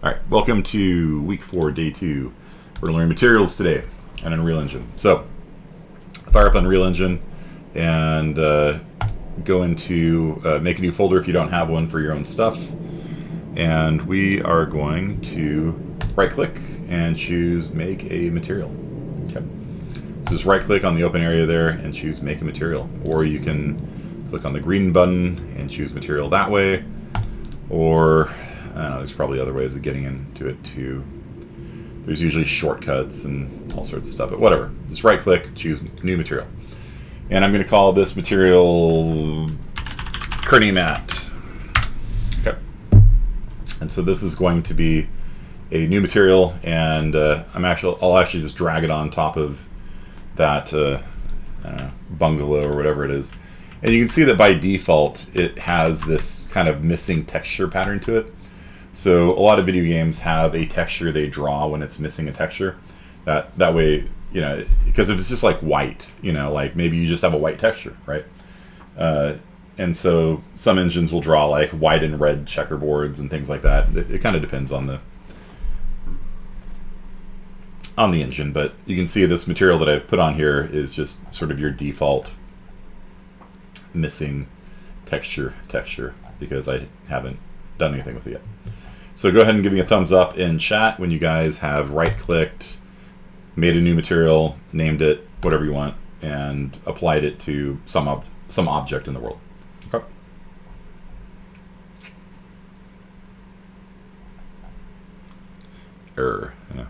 All right, welcome to week 4, day 2. We're learning materials today and Unreal Engine. So, fire up Unreal Engine and go into make a new folder if you don't have one for your own stuff. And we are going to right-click and choose Make a Material. Okay. So just right-click on the open area there and choose Make a Material. Or you can click on the green button and choose Material that way. Or I don't know, there's probably other ways of getting into it too. There's usually shortcuts and all sorts of stuff, but whatever. Just right click, choose new material. And I'm going to call this material Kearney Matte. Okay. And so this is going to be a new material, and I'll actually just drag it on top of that I don't know, bungalow or whatever it is. And you can see that by default it has this kind of missing texture pattern to it. So a lot of video games have a texture they draw when it's missing a texture. That way, you know, because if it's just like white, you know, like maybe you just have a white texture, right? And so some engines will draw like white and red checkerboards and things like that. It kind of depends on the engine, but you can see this material that I've put on here is just sort of your default missing texture because I haven't done anything with it yet. So go ahead and give me a thumbs up in chat when you guys have right-clicked, made a new material, named it, whatever you want, and applied it to some object in the world. Okay. Yeah.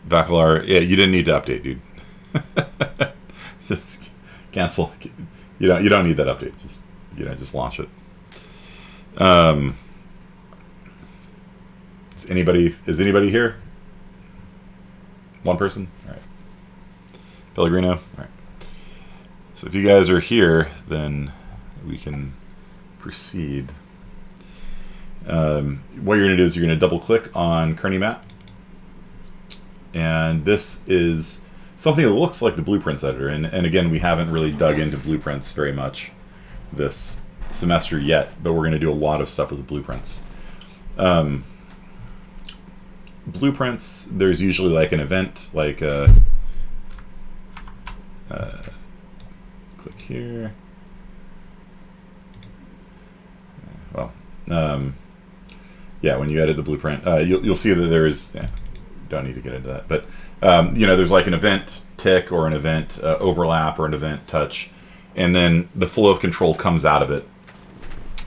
Specular, yeah, you didn't need to update, dude. Just cancel. You don't need that update. Just launch it. Is anybody here? One person? All right. Pellegrino? All right. So if you guys are here, then we can proceed. What you're going to do is you're going to double click on Kearney Matte. And this is something that looks like the blueprints editor. And again, we haven't really dug into blueprints very much this semester yet, but we're going to do a lot of stuff with the blueprints. Blueprints, there's usually like an event, like click here. Well, yeah, when you edit the blueprint, you'll see that there is... Yeah, don't need to get into that, but you know, there's like an event tick or an event overlap or an event touch, and then the flow of control comes out of it,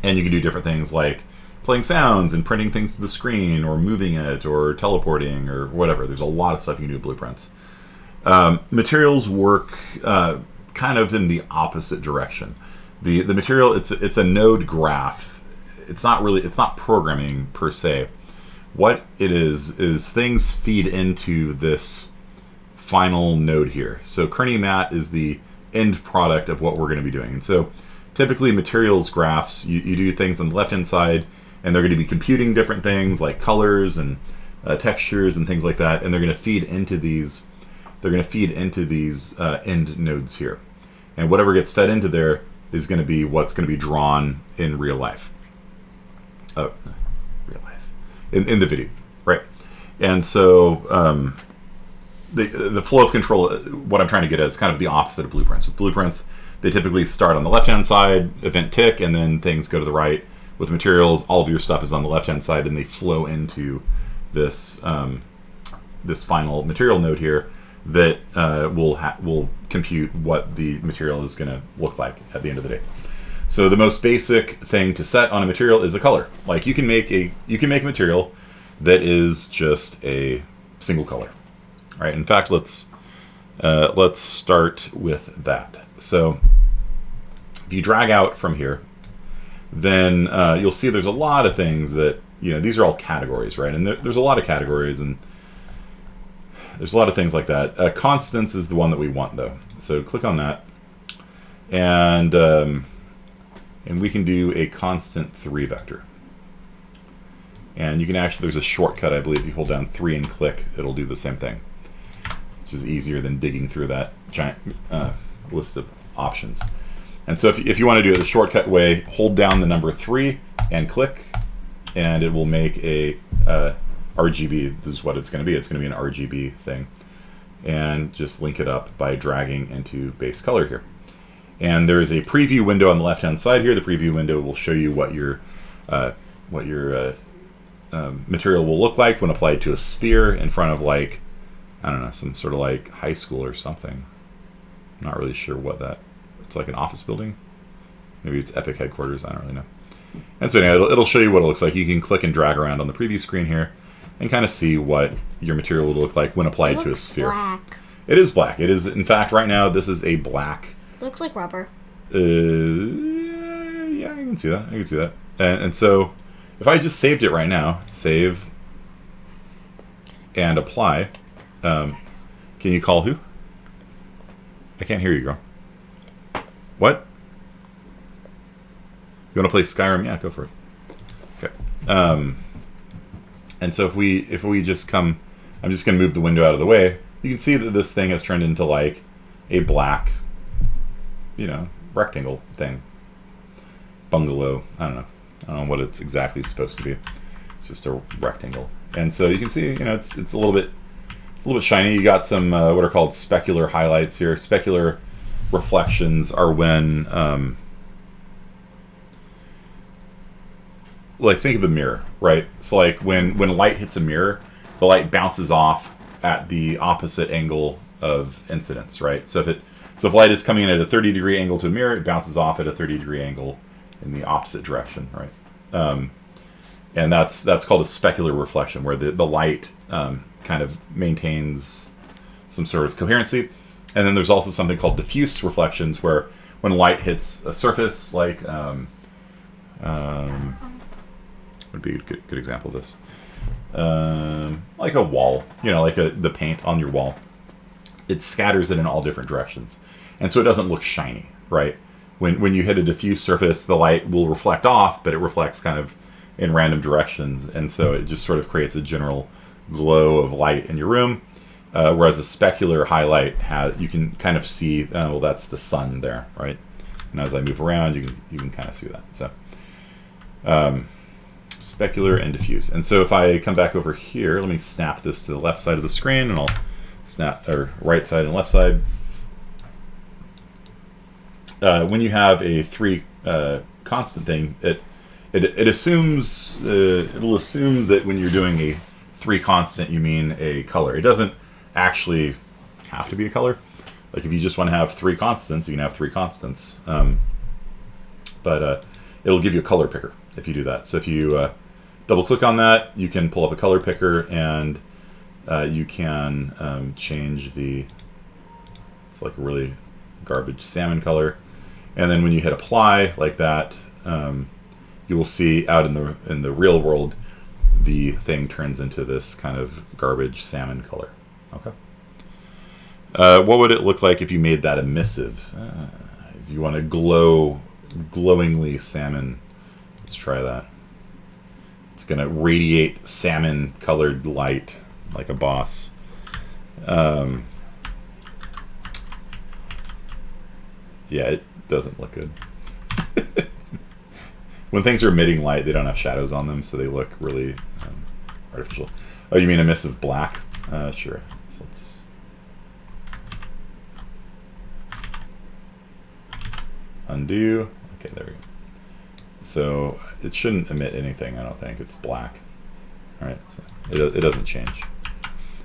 and you can do different things like playing sounds and printing things to the screen or moving it or teleporting or whatever. There's a lot of stuff you can do with blueprints. Materials work kind of in the opposite direction. The material, it's a node graph. It's not programming per se. What it is things feed into this final node here. So Kearney Matte is the end product of what we're going to be doing. And so typically materials graphs, you do things on the left-hand side, and they're going to be computing different things like colors and textures and things like that, and they're going to feed into these. They're going to feed into these end nodes here, and whatever gets fed into there is going to be what's going to be drawn in real life. In the video, right? And so the flow of control, what I'm trying to get at is kind of the opposite of blueprints. With blueprints, they typically start on the left-hand side, event tick, and then things go to the right. With materials, all of your stuff is on the left-hand side, and they flow into this this final material node here that will compute what the material is going to look like at the end of the day. So the most basic thing to set on a material is a color. Like you can make a material that is just a single color. All right. In fact, let's start with that. So if you drag out from here, then you'll see there's a lot of things that, you know, these are all categories, right? And there's a lot of categories, and there's a lot of things like that. Constants is the one that we want, though. So click on that, and we can do a constant 3 vector. And you can actually, there's a shortcut, I believe. You hold down 3 and click, it'll do the same thing. which is easier than digging through that giant list of options. And so if you want to do it the shortcut way, hold down the number 3 and click, and it will make a RGB. This is what it's going to be. It's going to be an RGB thing. And just link it up by dragging into base color here. And there is a preview window on the left-hand side here. The preview window will show you what your material will look like when applied to a sphere in front of, like, I don't know, some sort of like high school or something. I'm not really sure what that. It's like an office building. Maybe it's Epic headquarters. I don't really know. And so anyway, it'll show you what it looks like. You can click and drag around on the preview screen here and kind of see what your material will look like when applied to a sphere. Black. It is black. It is, in fact, right now this is a black. Looks like rubber. Yeah, I can see that. I can see that. And so if I just saved it right now, save and apply. Can you call who? I can't hear you, girl. What? You want to play Skyrim? Yeah, go for it. Okay. And so if we just come, I'm just going to move the window out of the way. You can see that this thing has turned into like a black, you know, rectangle thing. Bungalow. I don't know what it's exactly supposed to be. It's just a rectangle. And so you can see, you know, it's a little bit shiny. You got some what are called specular highlights here. Specular reflections are when like, think of a mirror, right? So like when light hits a mirror, the light bounces off at the opposite angle of incidence, right? So if light is coming in at a 30-degree angle to a mirror, it bounces off at a 30-degree angle in the opposite direction, right? And that's called a specular reflection, where the light kind of maintains some sort of coherency. And then there's also something called diffuse reflections, where when light hits a surface, like would be a good example of this, like a wall, you know, like the paint on your wall, it scatters it in all different directions, and so it doesn't look shiny, right? When you hit a diffuse surface, the light will reflect off, but it reflects kind of in random directions, and so it just sort of creates a general glow of light in your room. Whereas a specular highlight you can kind of see, well, that's the sun there, right? And as I move around, you can kind of see that. So specular and diffuse. And so if I come back over here, let me snap this to the left side of the screen, and I'll snap, or right side and left side. When you have a 3 constant thing, it assumes it'll assume that when you're doing a 3 constant, you mean a color. It doesn't actually have to be a color. Like if you just want to have 3 constants, you can have 3 constants. But it'll give you a color picker if you do that. So if you double click on that, you can pull up a color picker, and you can change it's like a really garbage salmon color. And then when you hit apply like that, you will see out in the real world, the thing turns into this kind of garbage salmon color. Okay. What would it look like if you made that emissive? If you want to glowingly salmon, let's try that. It's going to radiate salmon-colored light like a boss. Yeah, it doesn't look good. When things are emitting light, they don't have shadows on them, so they look really artificial. Oh, you mean emissive black? Sure. So let's undo. Okay, there we go. So it shouldn't emit anything, I don't think. It's black. All right, so it doesn't change.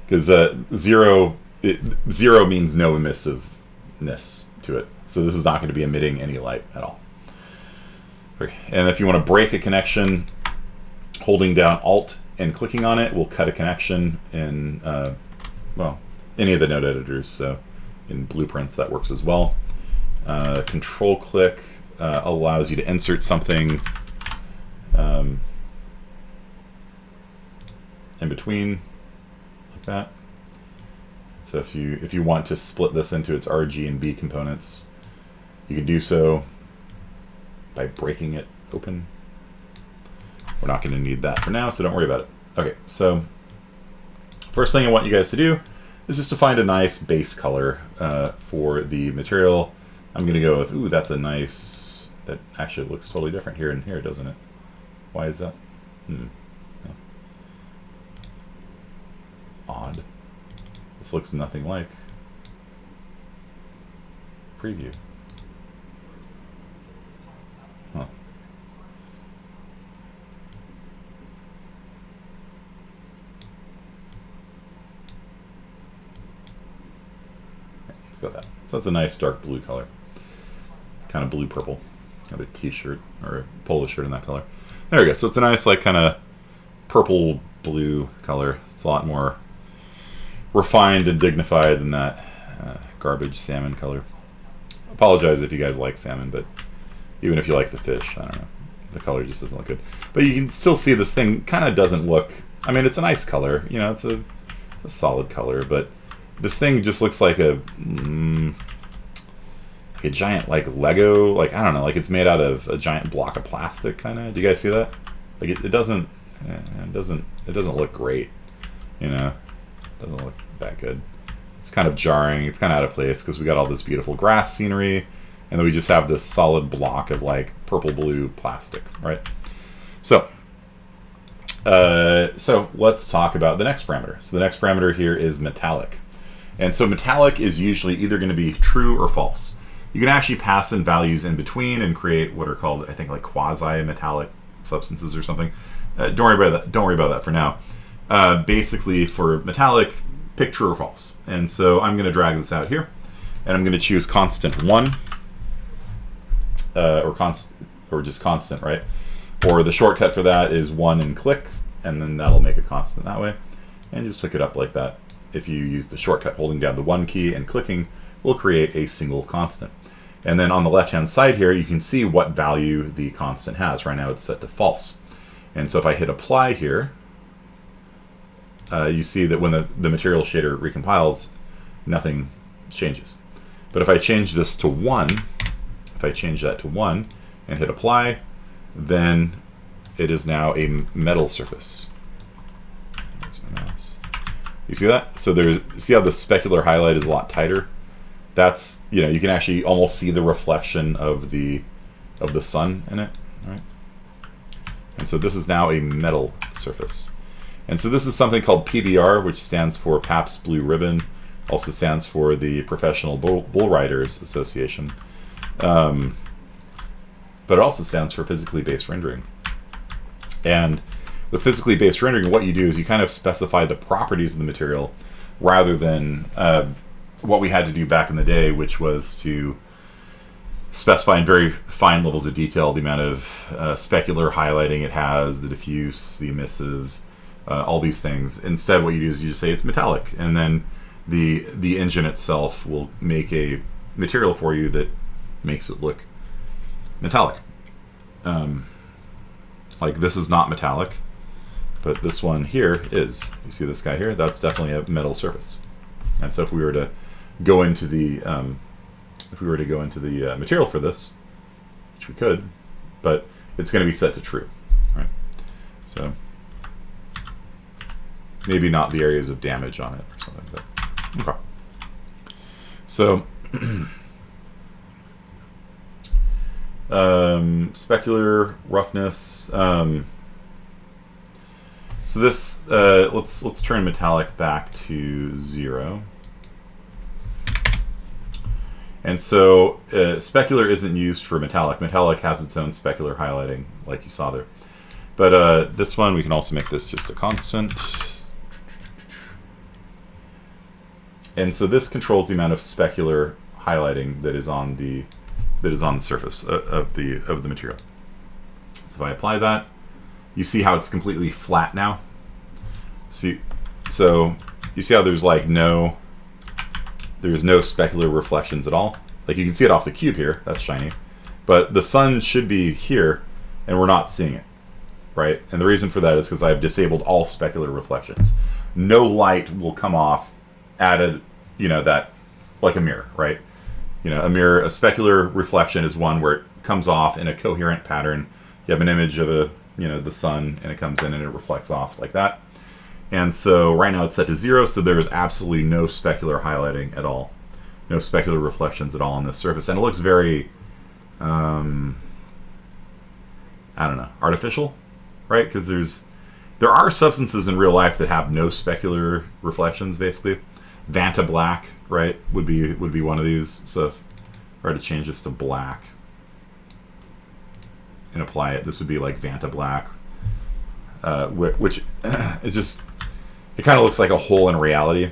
Because zero means no emissiveness to it. So this is not going to be emitting any light at all. And if you want to break a connection, holding down Alt and clicking on it will cut a connection in, well, any of the node editors. So in Blueprints, that works as well. Control click allows you to insert something in between, like that. So if you want to split this into its RG and B components, you can do so by breaking it open. We're not going to need that for now, so don't worry about it. Okay, so first thing I want you guys to do is just to find a nice base color for the material. I'm going to go with, ooh, that's a nice, that actually looks totally different here and here, doesn't it? Why is that? Yeah. It's odd. This looks nothing like preview. Huh. Let's go with that. So that's a nice dark blue color. Kind of blue purple. I have a t-shirt or a polo shirt in that color. There we go. So it's a nice like kind of purple blue color. It's a lot more refined and dignified than that garbage salmon color. Apologize if you guys like salmon, but even if you like the fish, I don't know. The color just doesn't look good. But you can still see this thing kind of doesn't look, I mean, it's a nice color. You know, it's a solid color, but this thing just looks like a giant like Lego, like I don't know, like it's made out of a giant block of plastic kind of. Do you guys see that? Like it doesn't look great, you know. It doesn't look that good. It's kind of jarring. It's kind of out of place because we got all this beautiful grass scenery, and then we just have this solid block of like purple blue plastic, right? So let's talk about the next parameter. So the next parameter here is metallic. And so metallic is usually either going to be true or false. You can actually pass in values in between and create what are called, I think, like quasi-metallic substances or something. Don't worry about that. Don't worry about that for now. Basically, for metallic, pick true or false. And so I'm going to drag this out here, and I'm going to choose constant 1, or just constant, right? Or the shortcut for that is 1 and click, and then that'll make a constant that way. And just pick it up like that. If you use the shortcut, holding down the 1 key and clicking will create a single constant. And then on the left-hand side here, you can see what value the constant has. Right now it's set to false. And so if I hit apply here, you see that when the material shader recompiles, nothing changes. But if I change this to 1, if I change that to 1 and hit apply, then it is now a metal surface. Where's my mouse? You see that? So see how the specular highlight is a lot tighter? That's, you know, you can actually almost see the reflection of the sun in it, right? And so this is now a metal surface. And so this is something called PBR, which stands for Pabst Blue Ribbon, also stands for the Professional Bull Riders Association. But it also stands for physically based rendering. And with physically based rendering, what you do is you kind of specify the properties of the material rather than what we had to do back in the day, which was to specify in very fine levels of detail the amount of specular highlighting it has, the diffuse, the emissive, all these things. Instead, what you do is you just say it's metallic, and then the engine itself will make a material for you that makes it look metallic. Like this is not metallic, but this one here is. You see this guy here? That's definitely a metal surface. And so if we were to go into the material for this, which we could, but it's going to be set to true, right? So maybe not the areas of damage on it or something, but okay. So specular roughness. So this let's turn metallic back to 0. And so specular isn't used for metallic. Metallic has its own specular highlighting, like you saw there. But this one, we can also make this just a constant. And so this controls the amount of specular highlighting that is on the surface of the material. So if I apply that, you see how it's completely flat now. So you see how there's like no specular reflections at all. Like you can see it off the cube here, that's shiny, but the sun should be here, and we're not seeing it, right? And the reason for that is because I've disabled all specular reflections. No light will come off added, that like a mirror, right? A mirror, a specular reflection is one where it comes off in a coherent pattern. You have an image of the sun, and it comes in and it reflects off like that. And so right now it's set to 0, so there's absolutely no specular highlighting at all. No specular reflections at all on this surface. And it looks very, I don't know, artificial, right? Because there are substances in real life that have no specular reflections, basically. Vanta black, right, would be one of these. So if I were to change this to black and apply it, this would be like Vanta black, which it kind of looks like a hole in reality.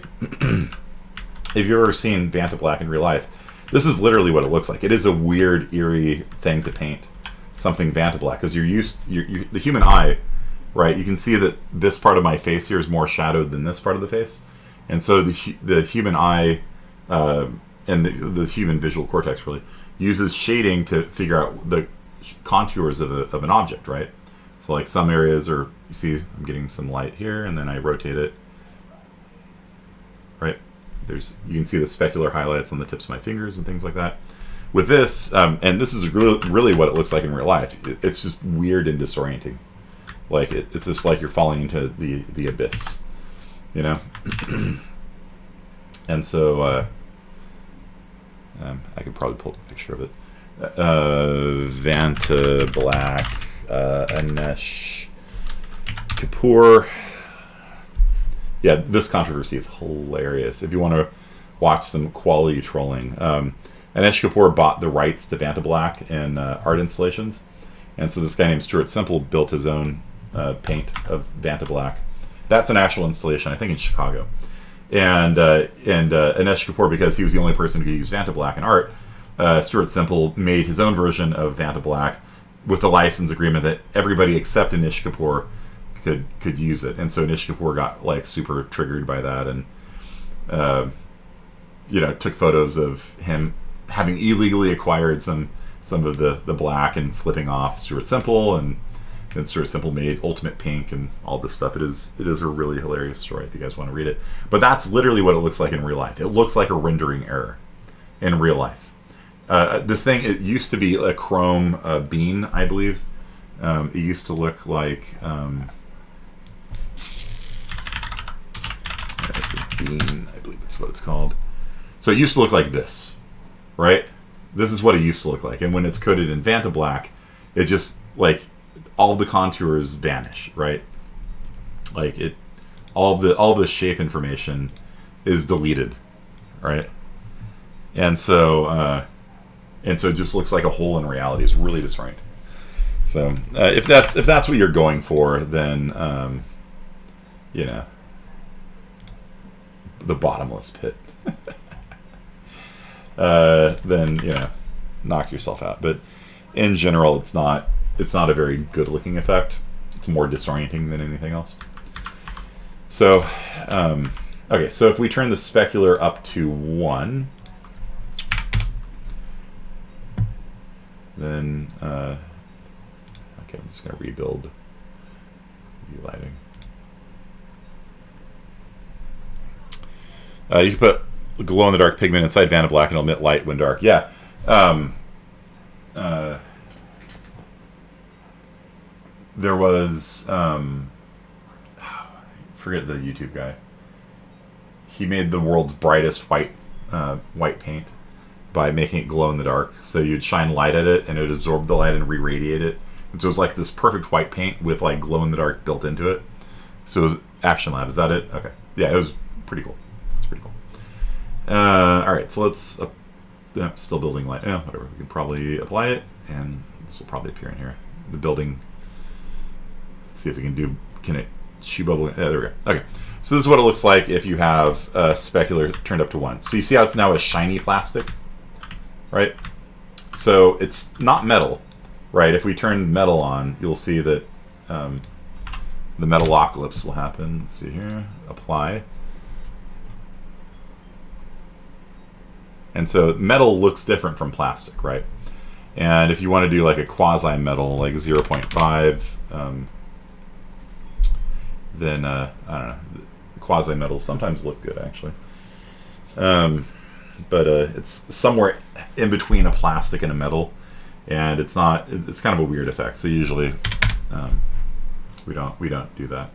If you've ever seen Vanta black in real life, this is literally what it looks like. It is a weird, eerie thing to paint something Vanta black, because the human eye, right? You can see that this part of my face here is more shadowed than this part of the face, and so the human eye and the human visual cortex really uses shading to figure out the contours of an object, right? So like some areas are, you see I'm getting some light here, and then I rotate it, right? You can see the specular highlights on the tips of my fingers and things like that. With this, and this is really what it looks like in real life, it's just weird and disorienting. Like it's just like you're falling into the abyss, you know? And so I could probably pull a picture of it. Vanta black, Anish Kapoor. Yeah, this controversy is hilarious. If you want to watch some quality trolling, Anish Kapoor bought the rights to Vanta black in art installations, and so this guy named Stuart Semple built his own paint of Vanta black. That's an actual installation, I think, in Chicago. And Anish Kapoor, because he was the only person who could use Vanta black in art, Stuart Semple made his own version of Vanta black with the license agreement that everybody except Anish Kapoor could use it. And so Anish Kapoor got like super triggered by that, and took photos of him having illegally acquired some of the black and flipping off Stuart Semple, and then Stuart Semple made Ultimate Pink and all this stuff. It is a really hilarious story if you guys want to read it. But that's literally what it looks like in real life. It looks like a rendering error in real life. This thing, it used to be a chrome bean, I believe. It used to look like bean, I believe that's what it's called. So it used to look like this, right? This is what it used to look like. And when it's coated in Vanta black, it just, like, all the contours vanish, right? Like all the shape information is deleted, right? And so it just looks like a hole in reality. It's really disorienting. So if that's what you're going for, then the bottomless pit. Then knock yourself out. But in general, it's not a very good looking effect. It's more disorienting than anything else. So okay, so if we turn the specular up to 1, then okay, I'm just going to rebuild the lighting. You can put glow-in-the-dark pigment inside Vanta black and it'll emit light when dark. Yeah. There was forget the YouTube guy. He made the world's brightest white paint by making it glow in the dark. So you'd shine light at it and it would absorb the light and re-radiate it. And so it was like this perfect white paint with like glow in the dark built into it. So it was Action Lab. Is that it? Okay. Yeah, it was pretty cool. It's pretty cool. All right, so let's still building light. Yeah, whatever. We can probably apply it, and this will probably appear in here. The building. Let's see if we can it shoe bubble? Yeah, there we go. Okay, so this is what it looks like if you have a specular turned up to 1. So you see how it's now a shiny plastic, right? So it's not metal, right? If we turn metal on, you'll see that the metalocalypse will happen. Let's see here. Apply. And so metal looks different from plastic, right? And if you want to do like a quasi-metal, like 0.5, then I don't know. Quasi-metals sometimes look good, actually. But it's somewhere in between a plastic and a metal, and it's not. It's kind of a weird effect. So usually we don't do that.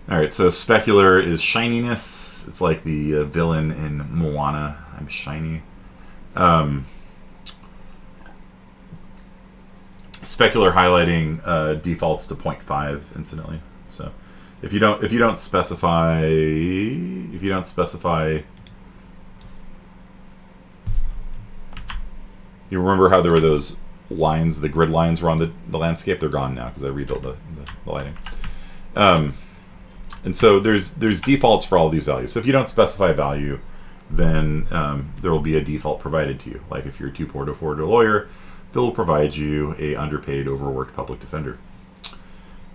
All right, so specular is shininess. It's like the villain in Moana. I'm shiny. Specular highlighting defaults to 0.5 incidentally. So if you don't specify you remember how there were those lines, the grid lines were on the landscape? They're gone now because I rebuilt the lighting. And so there's defaults for all of these values. So if you don't specify a value, then there will be a default provided to you. Like if you're too poor to afford a lawyer, they'll provide you a underpaid, overworked public defender.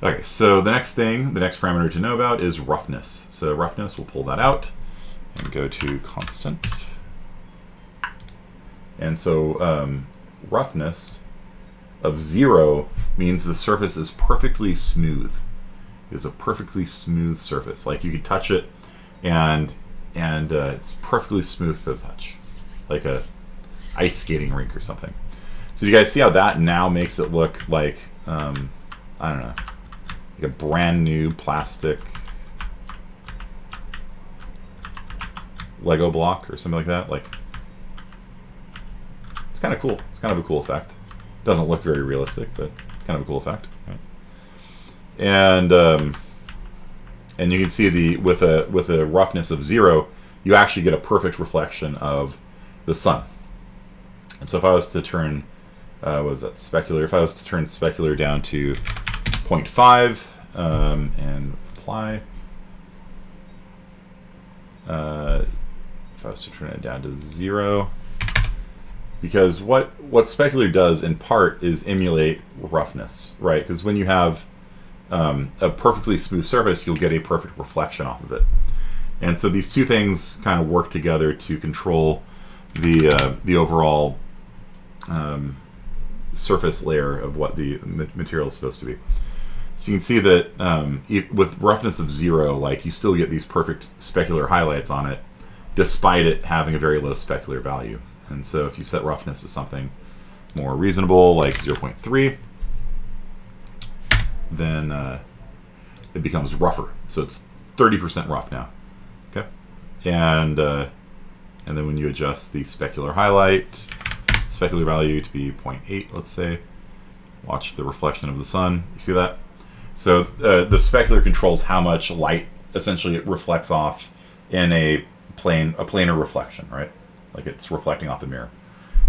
Okay, so the next parameter to know about is roughness. So roughness, we'll pull that out and go to constant. And so roughness of 0 means the surface is perfectly smooth. It's a perfectly smooth surface. Like you could touch it and it's perfectly smooth to the touch. Like a ice skating rink or something. So you guys see how that now makes it look like, I don't know, like a brand new plastic Lego block or something like that. Like, it's kind of cool. It's kind of a cool effect. Doesn't look very realistic, but kind of a cool effect. Right? And you can see with a roughness of 0, you actually get a perfect reflection of the sun. And so if I was to turn, what was that, specular? If I was to turn specular down to 0.5 and apply, if I was to turn it down to 0. Because what specular does in part is emulate roughness, right? Because when you have a perfectly smooth surface, you'll get a perfect reflection off of it. And so these two things kind of work together to control the overall surface layer of what the material is supposed to be. So you can see that with roughness of 0, like you still get these perfect specular highlights on it, despite it having a very low specular value. And so if you set roughness to something more reasonable, like 0.3, then it becomes rougher. So it's 30% rough now. Okay, and then when you adjust the specular value to be 0.8, let's say, watch the reflection of the sun. You see that? So the specular controls how much light essentially it reflects off in a planar reflection, right? Like it's reflecting off the mirror.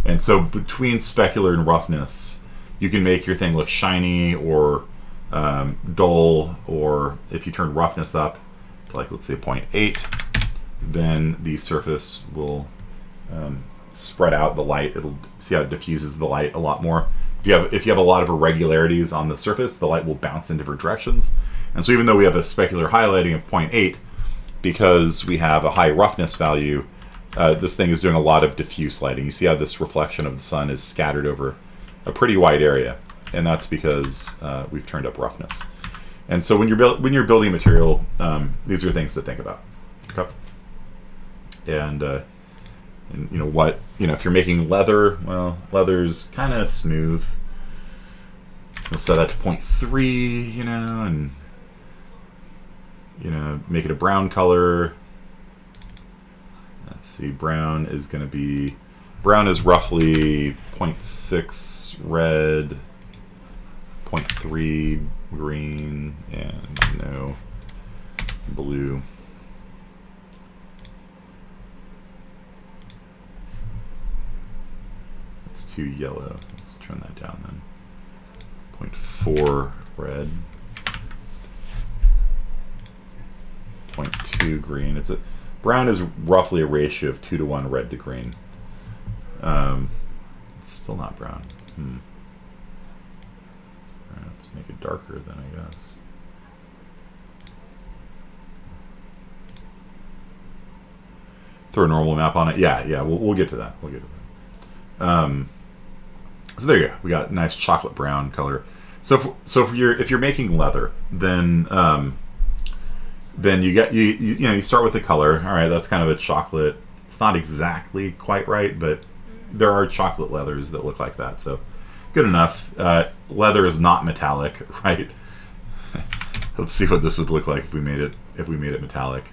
And so between specular and roughness, you can make your thing look shiny or dull, or if you turn roughness up to, like, let's say 0.8, then the surface will spread out the light. It'll see how it diffuses the light a lot more. If you have a lot of irregularities on the surface, the light will bounce in different directions. And so even though we have a specular highlighting of 0.8, because we have a high roughness value, this thing is doing a lot of diffuse lighting. You see how this reflection of the sun is scattered over a pretty wide area, and that's because we've turned up roughness. And so when you're building material, these are things to think about. Okay. And if you're making leather, well, leather's kind of smooth. We'll set that to 0.3, and make it a brown color. Let's see, brown is roughly 0.6 red, 0.3 green, and no blue. It's too yellow. Let's turn that down then. 0.4 red, 0.2 green. Brown is roughly a ratio of 2 to 1 red to green. It's still not brown. All right, let's make it darker then, I guess. Throw a normal map on it. Yeah, we'll get to that. So there you go. We got nice chocolate brown color. So if you're making leather, then you start with the color. All right, that's kind of a chocolate. It's not exactly quite right, but there are chocolate leathers that look like that. So good enough. Leather is not metallic, right? Let's see what this would look like if we made it metallic.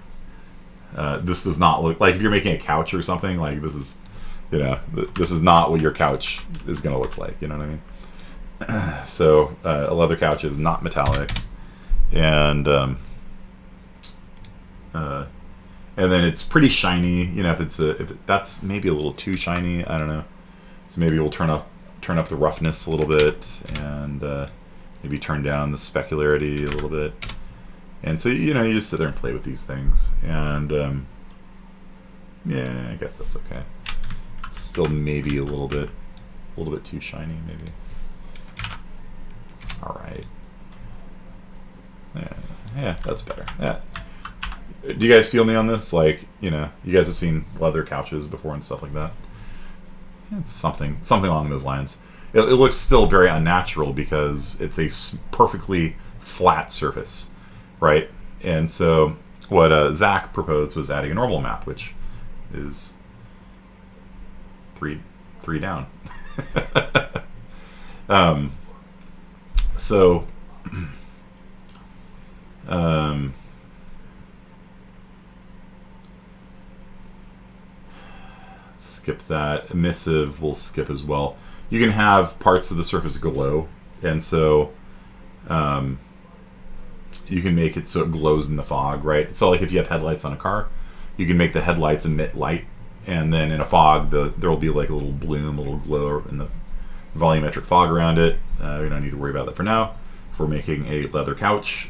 This does not look like, if you're making a couch or something, like this is, you know, this is not what your couch is going to look like. You know what I mean? So a leather couch is not metallic, and then it's pretty shiny. You know, if that's maybe a little too shiny, I don't know. So maybe we'll turn up the roughness a little bit, and maybe turn down the specularity a little bit. And so, you know, you just sit there and play with these things, and yeah, I guess that's okay. It's still maybe a little bit too shiny, maybe. All right. Yeah, that's better. Yeah. Do you guys feel me on this? Like, you know, you guys have seen leather couches before and stuff like that. It's something along those lines. It looks still very unnatural because it's a perfectly flat surface, right? And so what Zach proposed was adding a normal map, which is three down. So skip that. Emissive we'll skip as well. You can have parts of the surface glow, and so you can make it so it glows in the fog, right? So like if you have headlights on a car, you can make the headlights emit light, and then in a fog there will be like a little bloom, a little glow in the volumetric fog around it. We don't need to worry about that for now. If we're making a leather couch,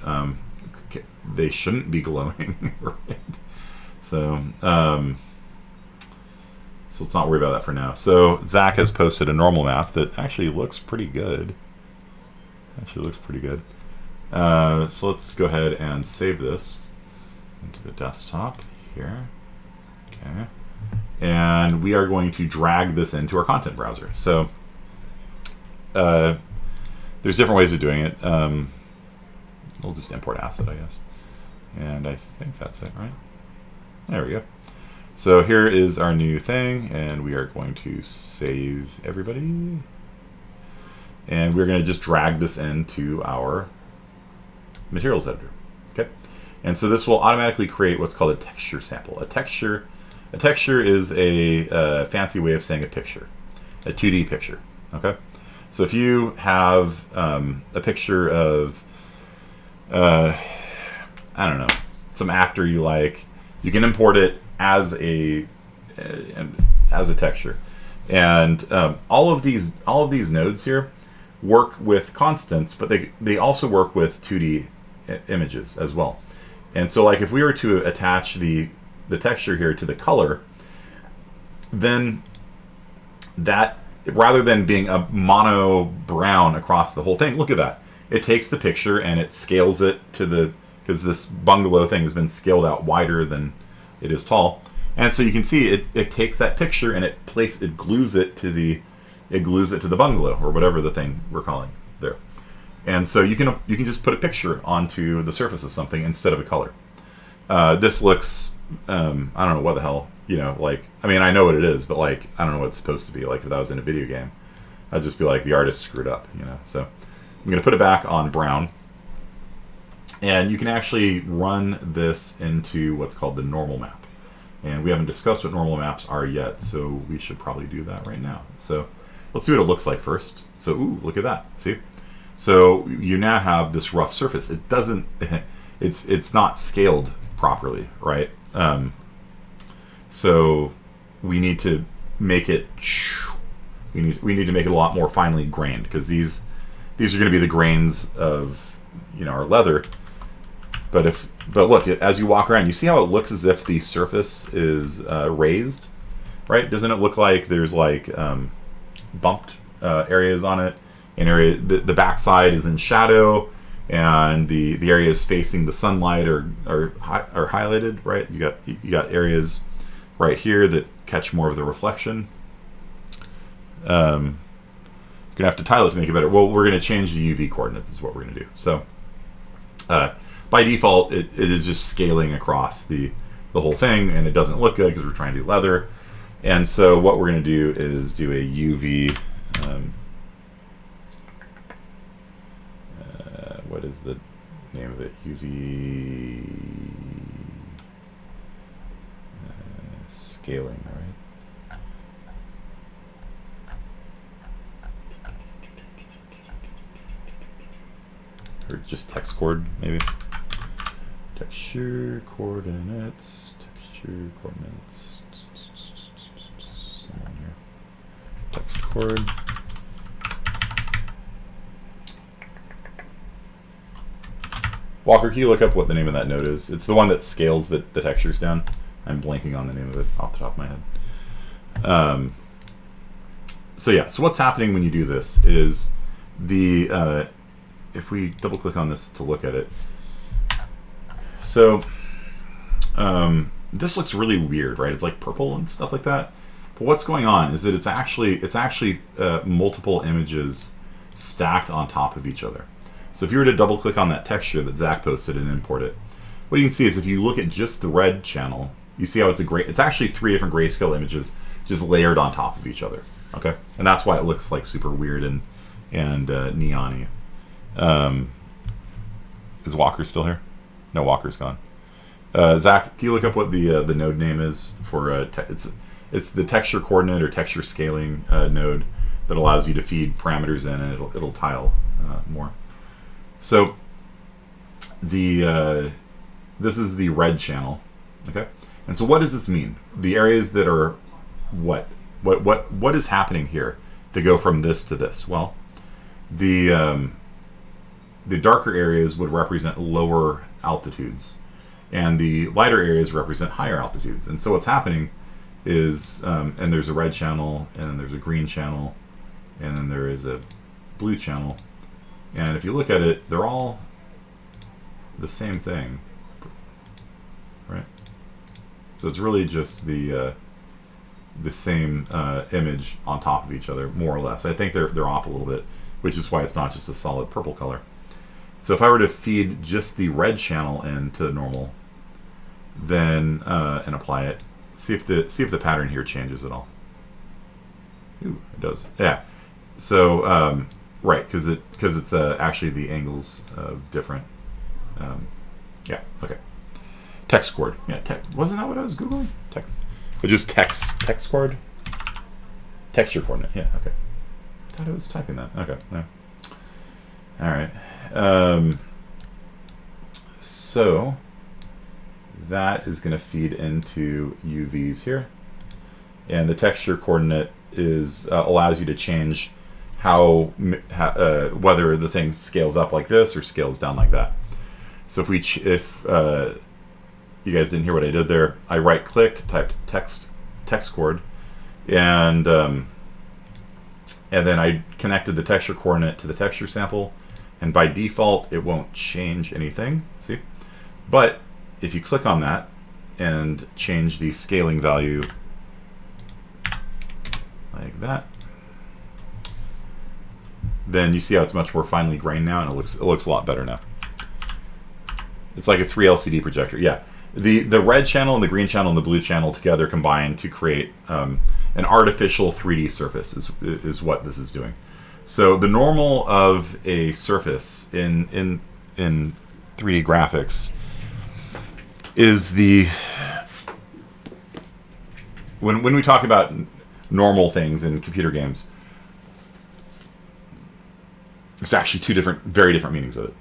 they shouldn't be glowing, right? So let's not worry about that for now. So Zach has posted a normal map that actually looks pretty good. So let's go ahead and save this into the desktop here. Okay. And we are going to drag this into our content browser. So there's different ways of doing it. We'll just import asset, I guess. And I think that's it, right? There we go. So here is our new thing, and we are going to save everybody. And we're going to just drag this into our materials editor. Okay. And so this will automatically create what's called a texture sample. A texture is a fancy way of saying a picture, a 2D picture. Okay. So if you have a picture of, I don't know, some actor you like, you can import it as a texture, and all of these nodes here work with constants, but they also work with 2D images as well. And so, like if we were to attach the texture here to the color, then that, rather than being a mono brown across the whole thing, look at that. It takes the picture and it scales it to because this bungalow thing has been scaled out wider than it is tall. And so you can see it takes that picture and it glues it to the bungalow, or whatever the thing we're calling there. And so you can just put a picture onto the surface of something instead of a color. This looks, I don't know what the hell, you know, like, I mean, I know what it is, but like, I don't know what it's supposed to be. Like if that was in a video game, I'd just be like, the artist screwed up, you know. So I'm going to put it back on brown. And you can actually run this into what's called the normal map. And we haven't discussed what normal maps are yet, so we should probably do that right now. So let's see what it looks like first. So, ooh, look at that. See? So you now have this rough surface. It doesn't, it's not scaled properly, right? So we need to make it, we need to make it a lot more finely grained, because these are going to be the grains of, you know, our leather. But look, as you walk around, you see how it looks as if the surface is raised, right? Doesn't it look like there's like bumped areas on it? The backside is in shadow, and the areas facing the sunlight are highlighted, right? You got areas right here that catch more of the reflection. You're gonna have to tile it to make it better. Well, we're gonna change the UV coordinates is what we're gonna do. So by default, it is just scaling across the whole thing, and it doesn't look good because we're trying to do leather. And so what we're gonna do is do a UV. What is the name of it? UV scaling, right? Or just text chord, maybe. Texture coordinates. Texture coordinates. Somewhere here. Text chord. Walker, can you look up what the name of that node is? It's the one that scales the textures down. I'm blanking on the name of it off the top of my head. So yeah, so what's happening when you do this is the if we double click on this to look at it. So this looks really weird, right? It's like purple and stuff like that. But what's going on is that it's actually multiple images stacked on top of each other. So if you were to double click on that texture that Zach posted and import it, what you can see is if you look at just the red channel, you see how it's actually 3 different grayscale images just layered on top of each other. Okay, and that's why it looks like super weird and neon-y. Is Walker still here? No, Walker's gone. Zach, can you look up what the node name is for it's the texture coordinate or texture scaling node that allows you to feed parameters in, and it'll tile more. So this is the red channel, okay? And so what does this mean? The areas that are what is happening here to go from this to this? Well, the darker areas would represent lower altitudes, and the lighter areas represent higher altitudes. And so what's happening is, and there's a red channel, and then there's a green channel, and then there is a blue channel. And if you look at it, they're all the same thing, right? So it's really just the same image on top of each other, more or less. I think they're off a little bit, which is why it's not just a solid purple color. So if I were to feed just the red channel into normal, then and apply it, see if the pattern here changes at all. Ooh, it does. Yeah. So right, because it's actually the angles of different. Yeah. Okay. Text chord. Yeah. Wasn't that what I was googling? Just text chord. Texture coordinate. Yeah. Okay. I thought I was typing that. Okay. Yeah. All right. So that is going to feed into UVs here, and the texture coordinate is allows you to change how whether the thing scales up like this or scales down like that. So if you guys didn't hear what I did there, I right-clicked, typed text chord, and then I connected the texture coordinate to the texture sample, and by default it won't change anything. See, but if you click on that and change the scaling value like that, then you see how it's much more finely grained now, and it looks a lot better now. It's like a 3 LCD projector. Yeah, the red channel and the green channel and the blue channel together combine to create an artificial 3D surface is what this is doing. So the normal of a surface in 3D graphics is when we talk about normal things in computer games, there's actually two very different meanings of it.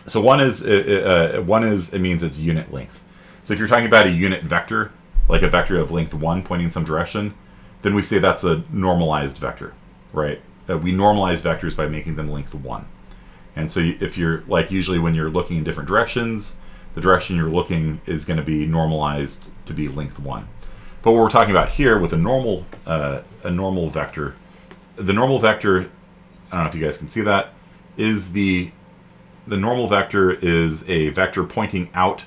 So one is it means it's unit length. So if you're talking about a unit vector, like a vector of length 1 pointing in some direction, then we say that's a normalized vector, right? We normalize vectors by making them length 1. And so if you're, like, usually when you're looking in different directions, the direction you're looking is going to be normalized to be length 1. But what we're talking about here with a normal vector, the normal vector, I don't know if you guys can see that, is the normal vector is a vector pointing out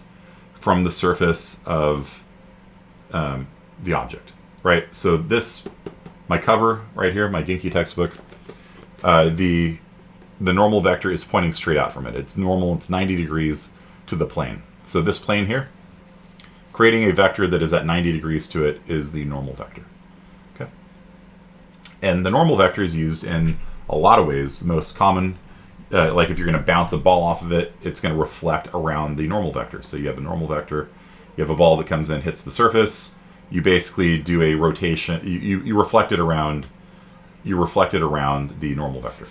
from the surface of the object, right? So this, my cover right here, my Genki textbook, the normal vector is pointing straight out from it. It's normal, it's 90 degrees to the plane. So this plane here, creating a vector that is at 90 degrees to it is the normal vector. Okay. And the normal vector is used in a lot of ways. The most common like if you're going to bounce a ball off of it, it's going to reflect around the normal vector. So you have a normal vector, you have a ball that comes in, hits the surface. You basically do a rotation. You reflect it around. You reflect it around the normal vector.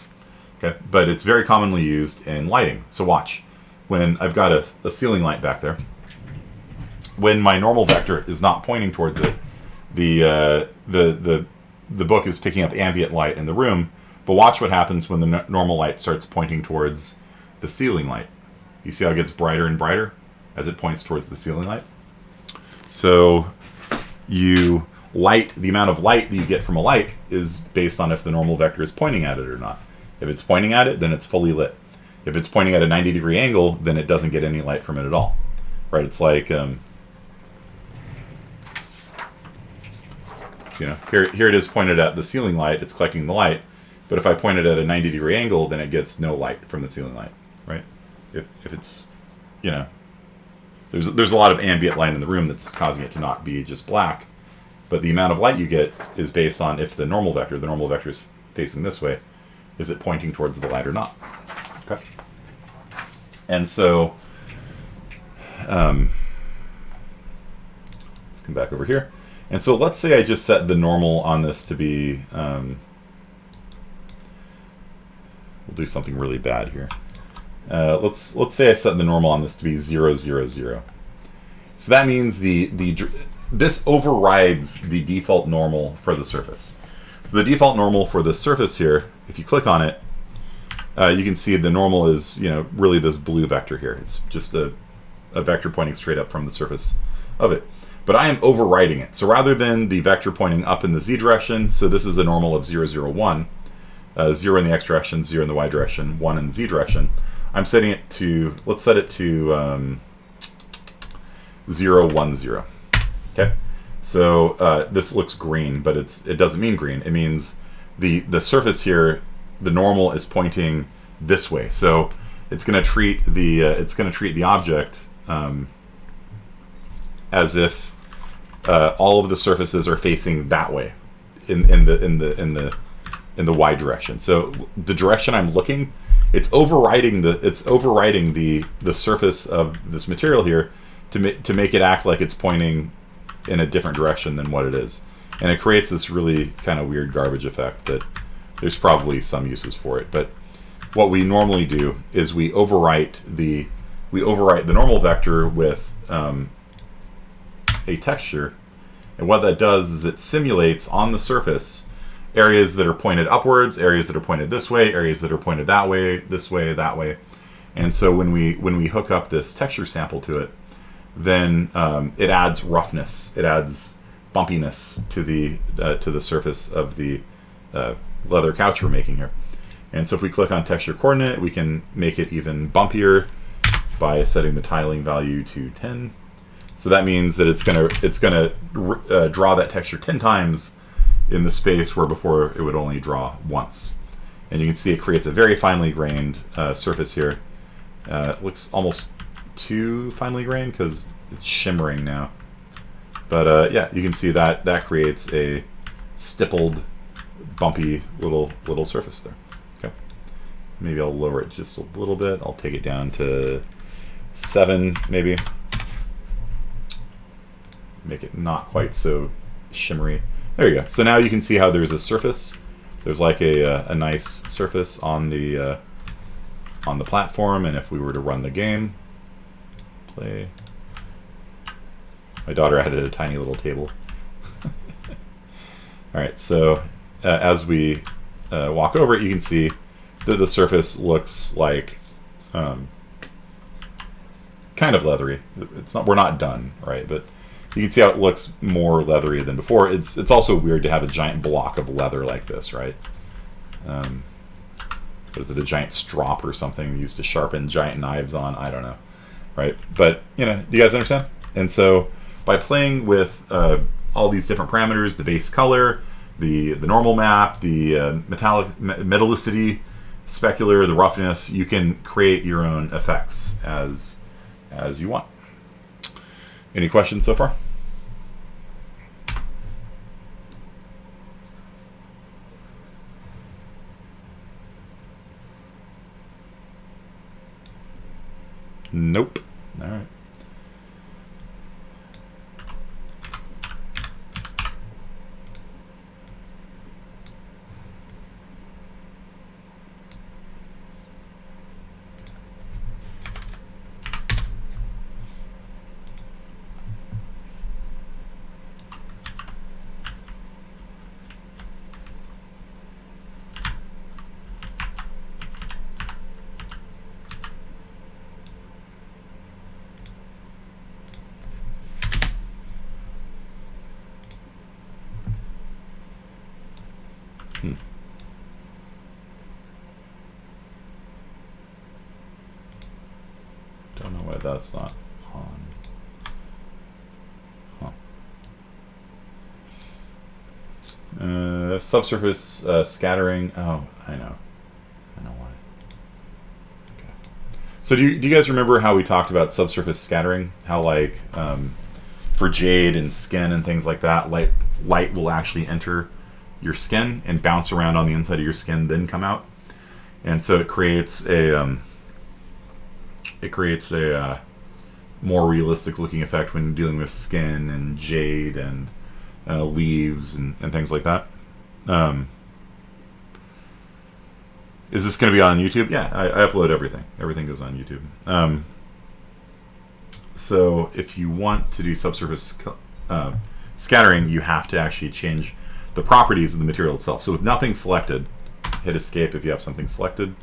Okay, but it's very commonly used in lighting. So watch, when I've got a ceiling light back there, when my normal vector is not pointing towards it, the book is picking up ambient light in the room. But watch what happens when the normal light starts pointing towards the ceiling light. You see how it gets brighter and brighter as it points towards the ceiling light? So the amount of light that you get from a light is based on if the normal vector is pointing at it or not. If it's pointing at it, then it's fully lit. If it's pointing at a 90-degree angle, then it doesn't get any light from it at all. Right? It's like, here it is pointed at the ceiling light, it's collecting the light. But if I point it at a 90-degree angle, then it gets no light from the ceiling light, right? If it's, there's a lot of ambient light in the room that's causing it to not be just black. But the amount of light you get is based on if the normal vector is facing this way, is it pointing towards the light or not? Okay. And so, let's come back over here. And so let's say I just set the normal on this to be, we'll do something really bad here. Let's say I set the normal on this to be 0, 0, 0. So that means this overrides the default normal for the surface. So the default normal for the surface here, if you click on it, you can see the normal is really this blue vector here. It's just a vector pointing straight up from the surface of it. But I am overriding it. So rather than the vector pointing up in the z direction, so this is a normal of 0, 0, 1, 0 in the x direction, 0 in the y direction, 1 in the z direction. I'm setting it to, let's set it to 0, 1, 0. Okay, so this looks green, but it doesn't mean green. It means the surface here, the normal is pointing this way. So it's going to treat the object as if all of the surfaces are facing that way in the y direction. So the direction I'm looking, it's overriding the surface of this material here to make it act like it's pointing in a different direction than what it is. And it creates this really kind of weird garbage effect that there's probably some uses for it. But what we normally do is we overwrite the normal vector with a texture. And what that does is it simulates on the surface areas that are pointed upwards, areas that are pointed this way, areas that are pointed that way, this way, that way. And so when we hook up this texture sample to it, then it adds roughness, it adds bumpiness to the surface of the leather couch we're making here. And so if we click on texture coordinate, we can make it even bumpier by setting the tiling value to 10. So that means that it's gonna draw that texture 10 times in the space where before it would only draw once. And you can see it creates a very finely grained surface here. It looks almost too finely grained because it's shimmering now. But yeah, you can see that creates a stippled, bumpy little surface there. Okay, maybe I'll lower it just a little bit. I'll take it down to 7 maybe. Make it not quite so shimmery. There you go. So now you can see how there's a surface. There's like a nice surface on the platform, and if we were to run the game, play. My daughter added a tiny little table. All right, so as we walk over it, you can see that the surface looks like kind of leathery. We're not done, right? But you can see how it looks more leathery than before. It's also weird to have a giant block of leather like this, right? What is it, a giant strop or something used to sharpen giant knives on? I don't know, right? But do you guys understand? And so by playing with all these different parameters, the base color, the normal map, the metallicity, specular, the roughness, you can create your own effects as you want. Any questions so far? Nope. All right. Don't know why that's not on. Huh. Subsurface scattering. Oh, I know why. Okay. So do you guys remember how we talked about subsurface scattering? How like for jade and skin and things like that, light will actually enter your skin and bounce around on the inside of your skin, then come out, and so it creates a more realistic looking effect when dealing with skin and jade and leaves and things like that. Is this going to be on YouTube? Yeah, I upload everything. Everything goes on YouTube. So if you want to do subsurface scattering, you have to actually change the properties of the material itself. So with nothing selected, hit escape if you have something selected.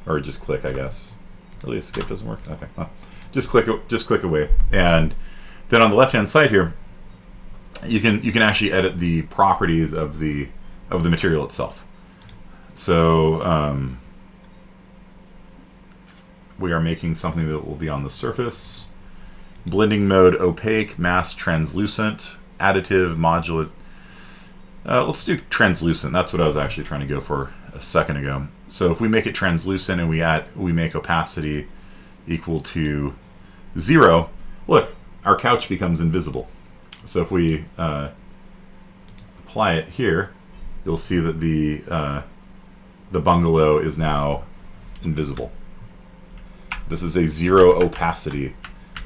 Or just click, I guess. Really, escape doesn't work. Okay, well, just click away, and then on the left-hand side here, you can actually edit the properties of the material itself. So we are making something that will be on the surface. Blending mode: opaque, mask translucent, additive, modulate. Let's do translucent. That's what I was actually trying to go for a second ago. So if we make it translucent and we make opacity equal to 0, look, our couch becomes invisible. So if we apply it here, you'll see that the bungalow is now invisible. This is a 0 opacity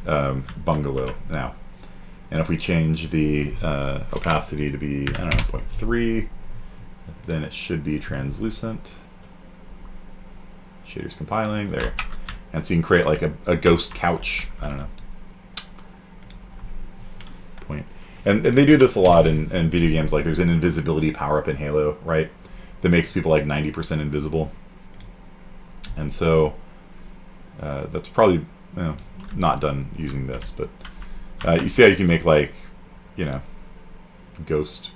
bungalow now. And if we change the opacity to be, I don't know, 0.3, then it should be translucent. Shader's compiling, there. And so you can create like a ghost couch, I don't know. And they do this a lot in video games, like there's an invisibility power-up in Halo, right? That makes people like 90% invisible. And so that's probably not done using this, but you see how you can make like, ghost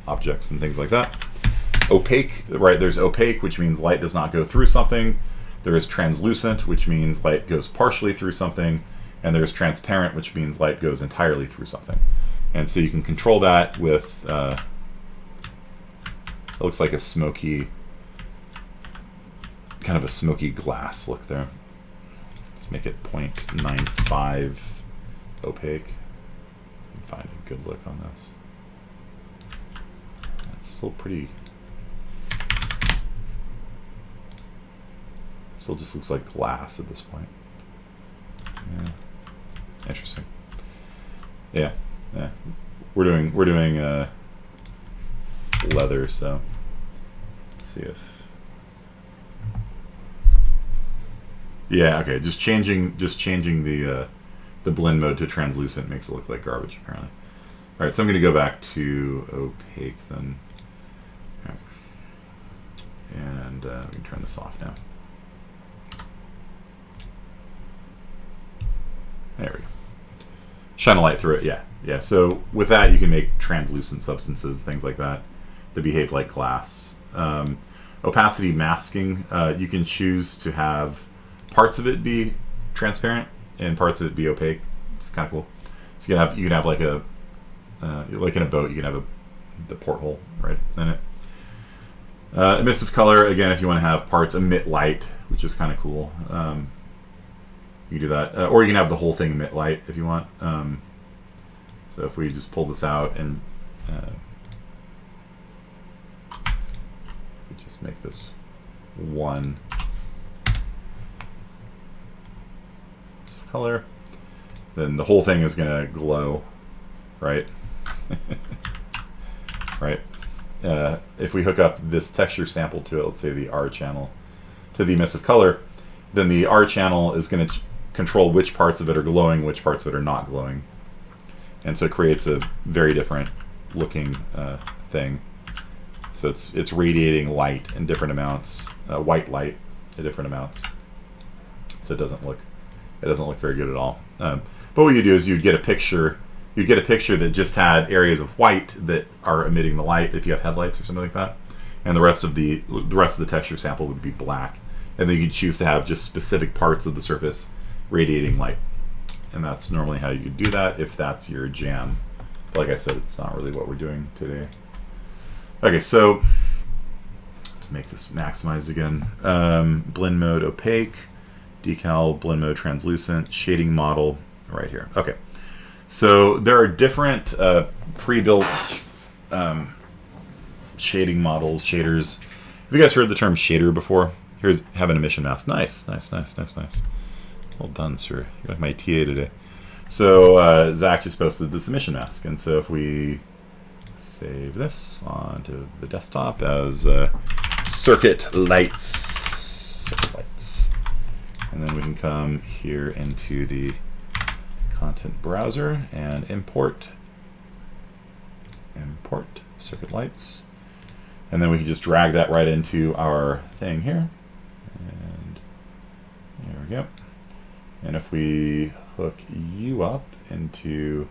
objects and things like that. Opaque, right? There's opaque, which means light does not go through something. There is translucent, which means light goes partially through something. And there's transparent, which means light goes entirely through something. And so you can control that with, it looks like a smoky, kind of a smoky glass look there. Let's make it 0.95 opaque. Find a good look on this. It's still pretty. It still just looks like glass at this point. Yeah, interesting. Yeah. We're doing leather, so let's see if. Yeah. Okay. Just changing the blend mode to translucent makes it look like garbage, apparently. All right, so I'm going to go back to opaque then. Right. And we can turn this off now. There we go. Shine a light through it, yeah. So with that, you can make translucent substances, things like that behave like glass. Opacity masking, you can choose to have parts of it be transparent and parts of it be opaque. It's kind of cool. So you can have like like in a boat, you can have the porthole right in it. Emissive color, again, if you want to have parts emit light, which is kind of cool. You can do that, or you can have the whole thing emit light if you want. So if we just pull this out and just make this 1 emissive color. Then the whole thing is going to glow, right? Right. If we hook up this texture sample to it, let's say the R channel, to the emissive color, then the R channel is going to control which parts of it are glowing, which parts of it are not glowing. And so it creates a very different looking thing. So it's radiating light in different amounts, white light at different amounts. So it doesn't look very good at all. But what you do is you'd get a picture that just had areas of white that are emitting the light if you have headlights or something like that, and the rest of the texture sample would be black. And then you could choose to have just specific parts of the surface radiating light. And that's normally how you could do that if that's your jam. But like I said, it's not really what we're doing today. Okay, so let's make this maximized again. Blend mode opaque, decal blend mode translucent, shading model right here. Okay, so there are different pre-built shading models, shaders. Have you guys heard the term shader before? Here's have an emission mask. Nice. Well done, sir. You're like my TA today. So Zach just posted this emission mask, and so if we save this onto the desktop as circuit lights, and then we can come here into the content browser and import circuit lights, and then we can just drag that right into our thing here, and there we go. And if we hook you up into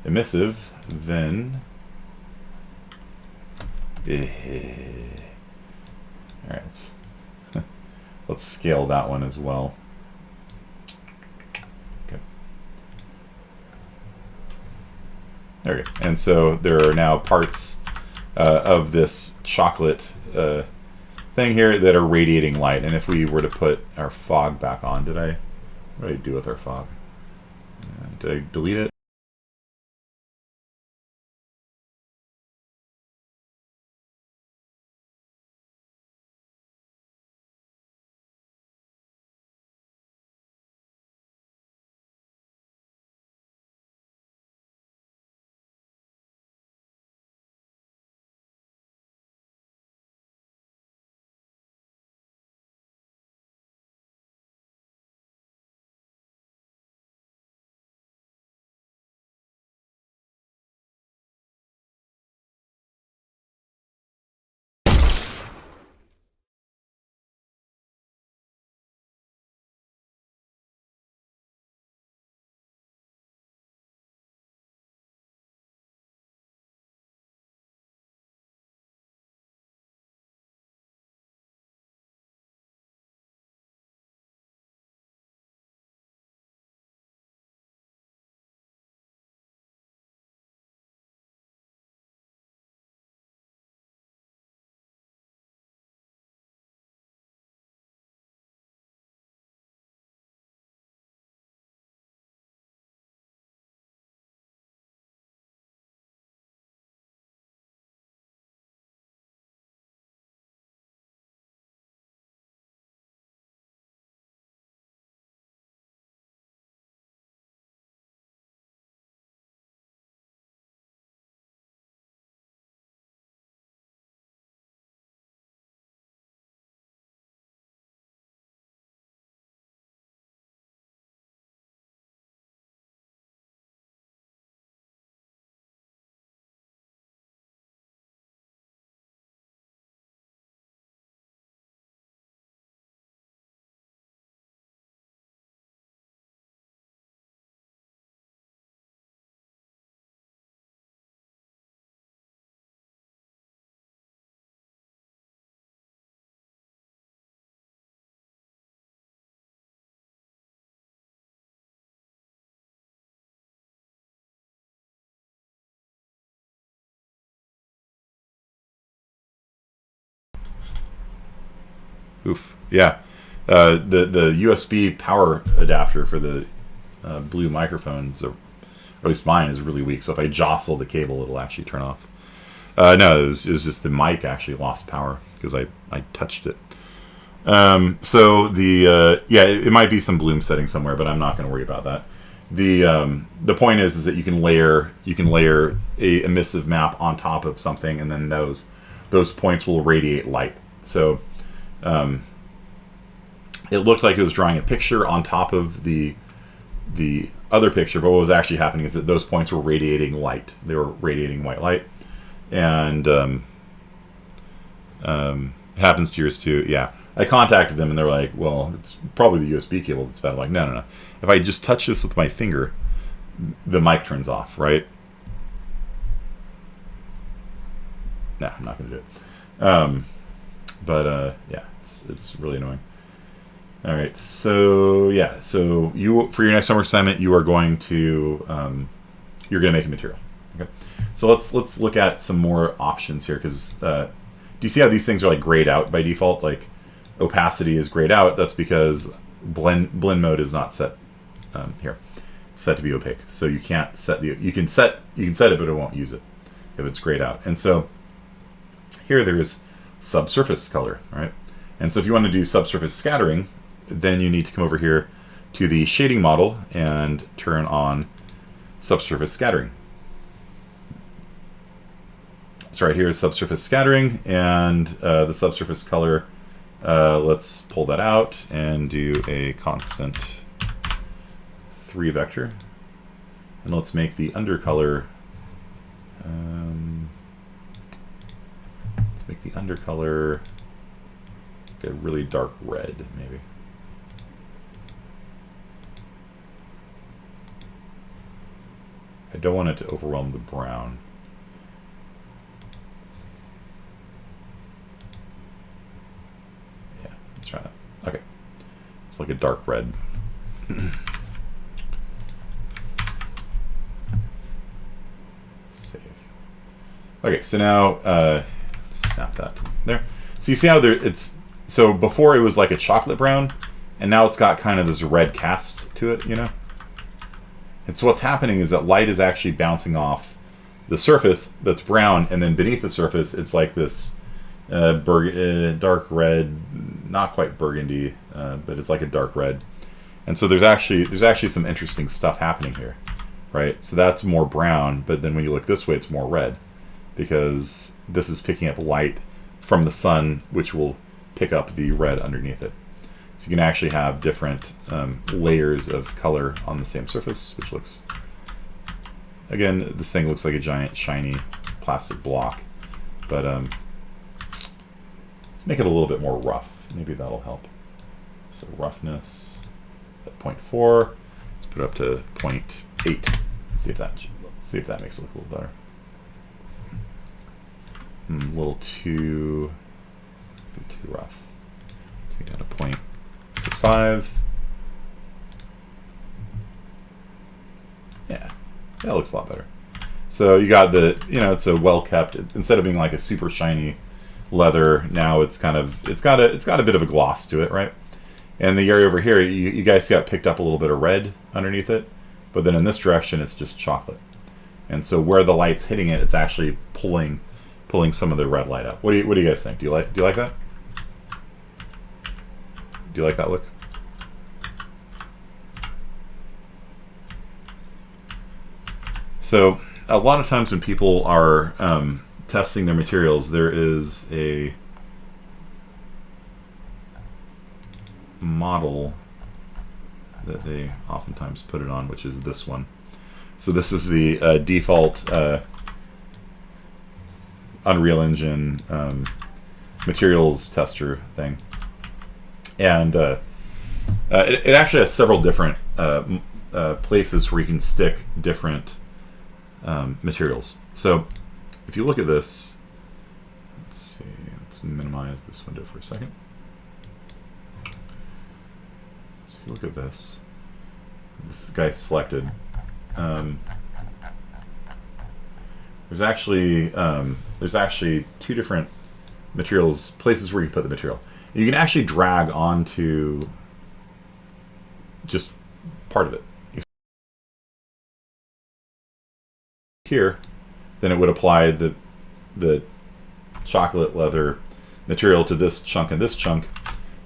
emissive, then all right, let's scale that one as well. Okay, there we go. And so there are now parts of this chocolate thing here that are radiating light. And if we were to put our fog back on, what did I do with our fog? Did I delete it? Oof. Yeah. The USB power adapter for the blue microphones, or at least mine, is really weak. So if I jostle the cable, it'll actually turn off. No, it was just the mic actually lost power because I touched it. So the yeah, it might be some bloom setting somewhere, but I'm not going to worry about that. The point is that you can layer a emissive map on top of something, and then those points will radiate light. So it looked like it was drawing a picture on top of the other picture, but what was actually happening is that those points were radiating light. They were radiating white light, and it happens to yours too. Yeah, I contacted them and they're like, well, it's probably the USB cable that's bad. I'm like, no. If I just touch this with my finger, the mic turns off, right? No, I'm not going to do it. Yeah, it's really annoying. All right, so yeah, so you for your next homework assignment, you are going to you're going to make a material. Okay, so let's look at some more options here, because do you see how these things are like grayed out by default? Like opacity is grayed out. That's because blend mode is not set here, set to be opaque. So you can't set you can set it, but it won't use it if it's grayed out. And so here there's subsurface color, right? And so if you want to do subsurface scattering, then you need to come over here to the shading model and turn on subsurface scattering. So right here is subsurface scattering, and the subsurface color, let's pull that out and do a constant 3 vector. And let's make the undercolor, like a really dark red, maybe. I don't want it to overwhelm the brown. Yeah, let's try that. Okay, it's like a dark red. Save. Okay, so now let's snap that there. So you see how so before it was like a chocolate brown, and now it's got kind of this red cast to it, you know? And so what's happening is that light is actually bouncing off the surface that's brown, and then beneath the surface it's like this dark red, not quite burgundy, but it's like a dark red. And so there's actually some interesting stuff happening here, right? So that's more brown, but then when you look this way, it's more red, because this is picking up light from the sun, which will pick up the red underneath it. So you can actually have different layers of color on the same surface, which looks, again, this thing looks like a giant shiny plastic block, but let's make it a little bit more rough. Maybe that'll help. So roughness at 0.4. Let's put it up to 0.8. See if that makes it look a little better. A little too rough. Take it down to 0.65. Yeah, that looks a lot better. So you got it's a well kept, instead of being like a super shiny leather, now it's got a bit of a gloss to it, right? And the area over here, you guys see how it picked up a little bit of red underneath it, but then in this direction it's just chocolate. And so where the light's hitting it, it's actually pulling some of the red light up. What do you guys think? Do you like that? Do you like that look? So a lot of times when people are testing their materials, there is a model that they oftentimes put it on, which is this one. So this is the default Unreal Engine materials tester thing. And it actually has several different places where you can stick different materials. So if you look at this, let's see, let's minimize this window for a second. So if you look at this guy selected. There's actually 2 different materials, places where you can put the material. You can actually drag onto just part of it. Here, then it would apply the the chocolate leather material to this chunk and this chunk,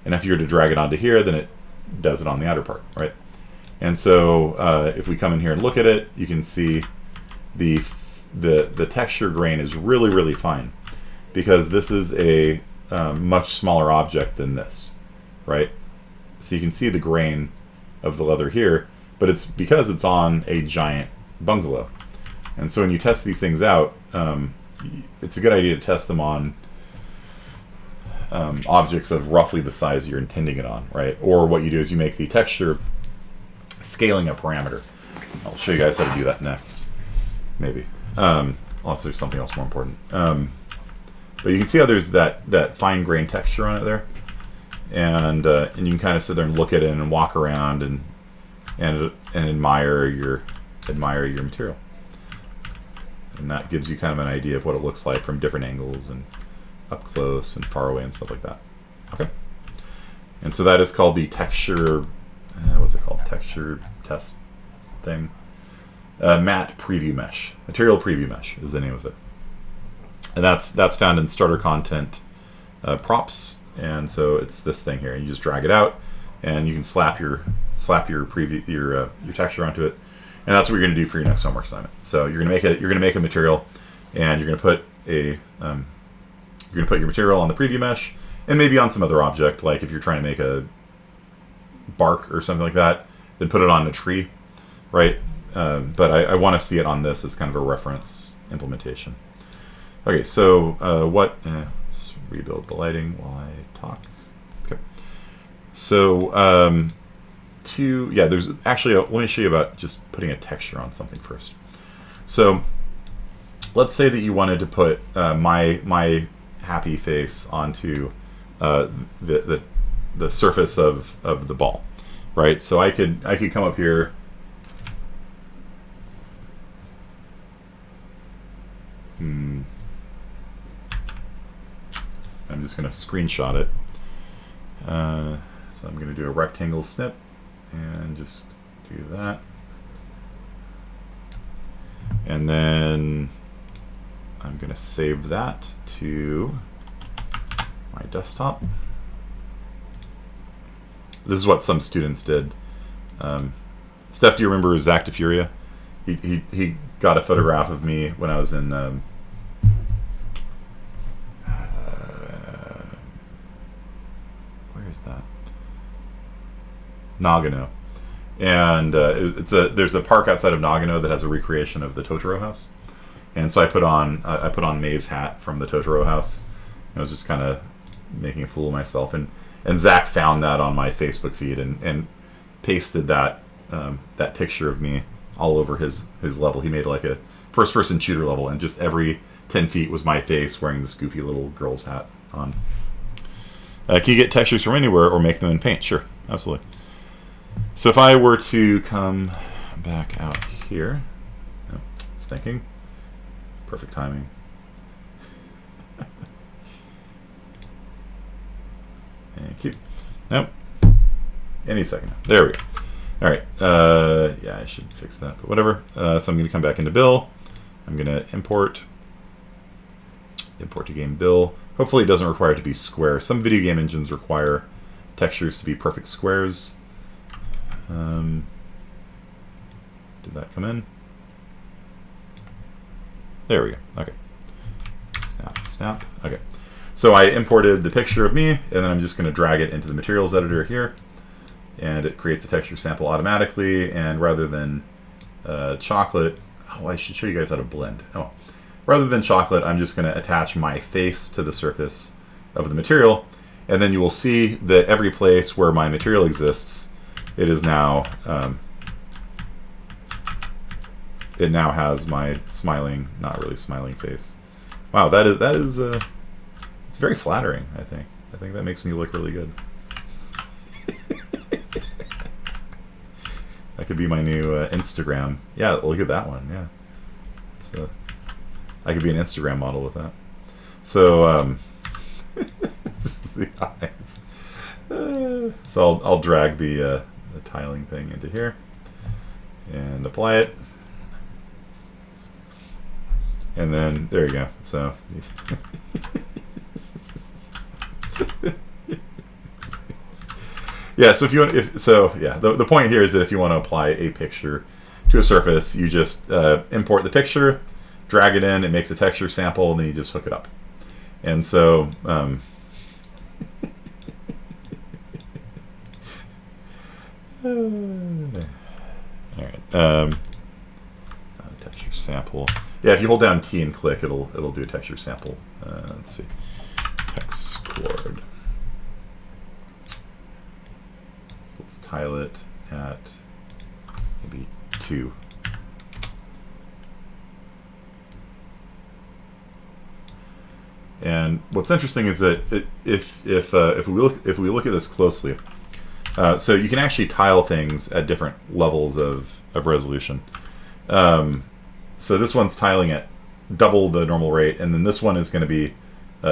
and if you were to drag it onto here, then it does it on the outer part, right? And so if we come in here and look at it, you can see the texture grain is really, really fine, because this is a much smaller object than this, right? So you can see the grain of the leather here, but it's because it's on a giant bungalow. And so when you test these things out, it's a good idea to test them on objects of roughly the size you're intending it on, right? Or what you do is you make the texture scaling a parameter. I'll show you guys how to do that next, maybe. Unless there's something else more important. But you can see how there's that fine grain texture on it there, and you can kind of sit there and look at it and walk around and admire your material, and that gives you kind of an idea of what it looks like from different angles and up close and far away and stuff like that. Okay, and so that is called the texture. What's it called? Texture test thing. Matte preview mesh. Material preview mesh is the name of it, and that's found in starter content props. And so it's this thing here. You just drag it out, and you can slap your preview your texture onto it, and that's what you're going to do for your next homework assignment. So you're going to make a material, and you're going to put your material on the preview mesh, and maybe on some other object, like if you're trying to make a bark or something like that, then put it on a tree, right? But I want to see it on this as kind of a reference implementation. Okay, so let's rebuild the lighting while I talk. Okay, so there's actually let me show you about just putting a texture on something first. So let's say that you wanted to put my happy face onto the surface of the ball, right? So I could come up here. I'm just going to screenshot it. So I'm going to do a rectangle snip and just do that. And then I'm going to save that to my desktop. This is what some students did. Steph, do you remember Zach DeFuria? He got a photograph of me when I was in where is that? Nagano. And there's a park outside of Nagano that has a recreation of the Totoro house. And so I put on May's hat from the Totoro house. I was just kind of making a fool of myself, and Zach found that on my Facebook feed and pasted that picture of me all over his level. He made like a first-person shooter level, and just every 10 feet was my face wearing this goofy little girl's hat on. Can you get textures from anywhere or make them in Paint? Sure, absolutely. So if I were to come back out here, it's thinking. Perfect timing. Thank you. Nope. Any second. There we go. All right. Yeah, I should fix that, but whatever. So I'm going to come back into Bill. I'm going to import to game Bill. Hopefully it doesn't require it to be square. Some video game engines require textures to be perfect squares. Did that come in? There we go. Okay. Snap, snap. Okay. So I imported the picture of me, and then I'm just going to drag it into the materials editor here, and it creates a texture sample automatically. And rather than chocolate, I should show you guys how to blend. Rather than chocolate, I'm just going to attach my face to the surface of the material, and then you will see that every place where my material exists, it is now it now has my smiling, not really smiling face. Wow, that is it's very flattering. I think that makes me look really good. That could be my new Instagram. Yeah, look at that one. Yeah, so I could be an Instagram model with that. So the eyes. So I'll drag the tiling thing into here and apply it. And then there you go. So yeah, so if you want, the point here is that if you want to apply a picture to a surface, you just import the picture, drag it in, it makes a texture sample, and then you just hook it up. And so all right, texture sample. Yeah, if you hold down T and click, it'll do a texture sample. Let's see, text chord. Let's tile it at maybe 2. And what's interesting is that if we look at this closely, so you can actually tile things at different levels of resolution. So this one's tiling at double the normal rate, and then this one is going to be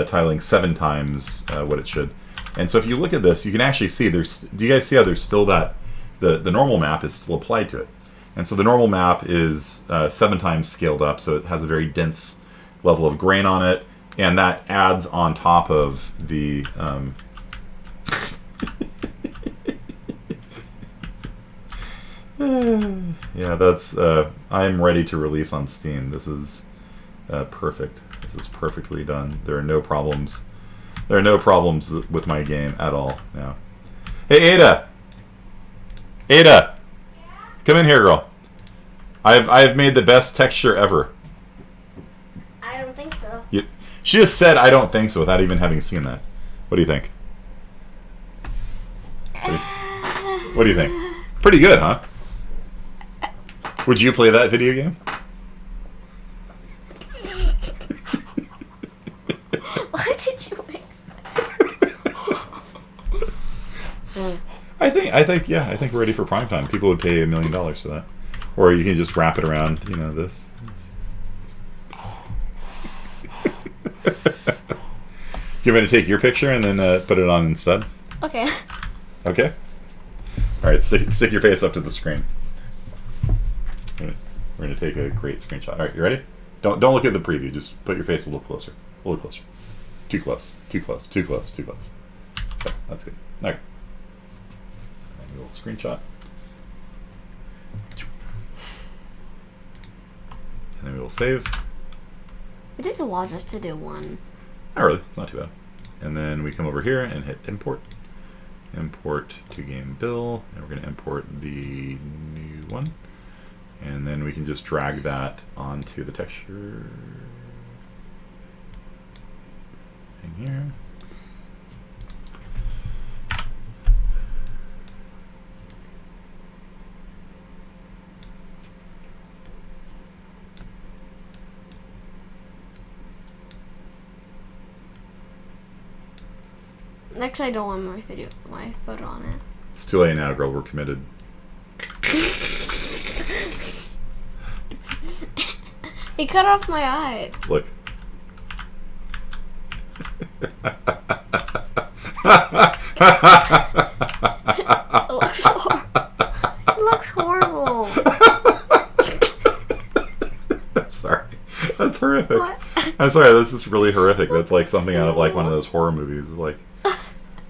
tiling 7 times what it should. And so if you look at this, you can actually see do you guys see how there's still that the normal map is still applied to it? And so the normal map is 7 times scaled up, so it has a very dense level of grain on it, and that adds on top of the yeah, that's I'm ready to release on Steam. This is perfect. This is perfectly done. There are no problems. There are no problems with my game at all now. Hey, Ada! Ada! Yeah? Come in here, girl. I've made the best texture ever. I don't think so. She just said I don't think so without even having seen that. What do you think? What do you think? Pretty good, huh? Would you play that video game? What did you make? I think we're ready for prime time. People would pay $1 million for that. Or you can just wrap it around, this. You want me to take your picture and then put it on instead? Okay. Okay. All right, stick your face up to the screen. We're gonna take a great screenshot. All right, you ready? Don't look at the preview. Just put your face a little closer. A little closer. Too close. Too close. Too close. Too close. Okay, that's good. All right. A little screenshot. And then we will save. It takes a while just to do one. Not really. It's not too bad. And then we come over here and hit import. Import to game bill. And we're going to import the new one. And then we can just drag that onto the texture thing here. Actually, I don't want my photo on it. It's too late now, girl. We're committed. It cut off my eyes. Look. It looks horrible. I'm sorry. That's horrific. What? I'm sorry. This is really horrific. That's like something out of like one of those horror movies. Like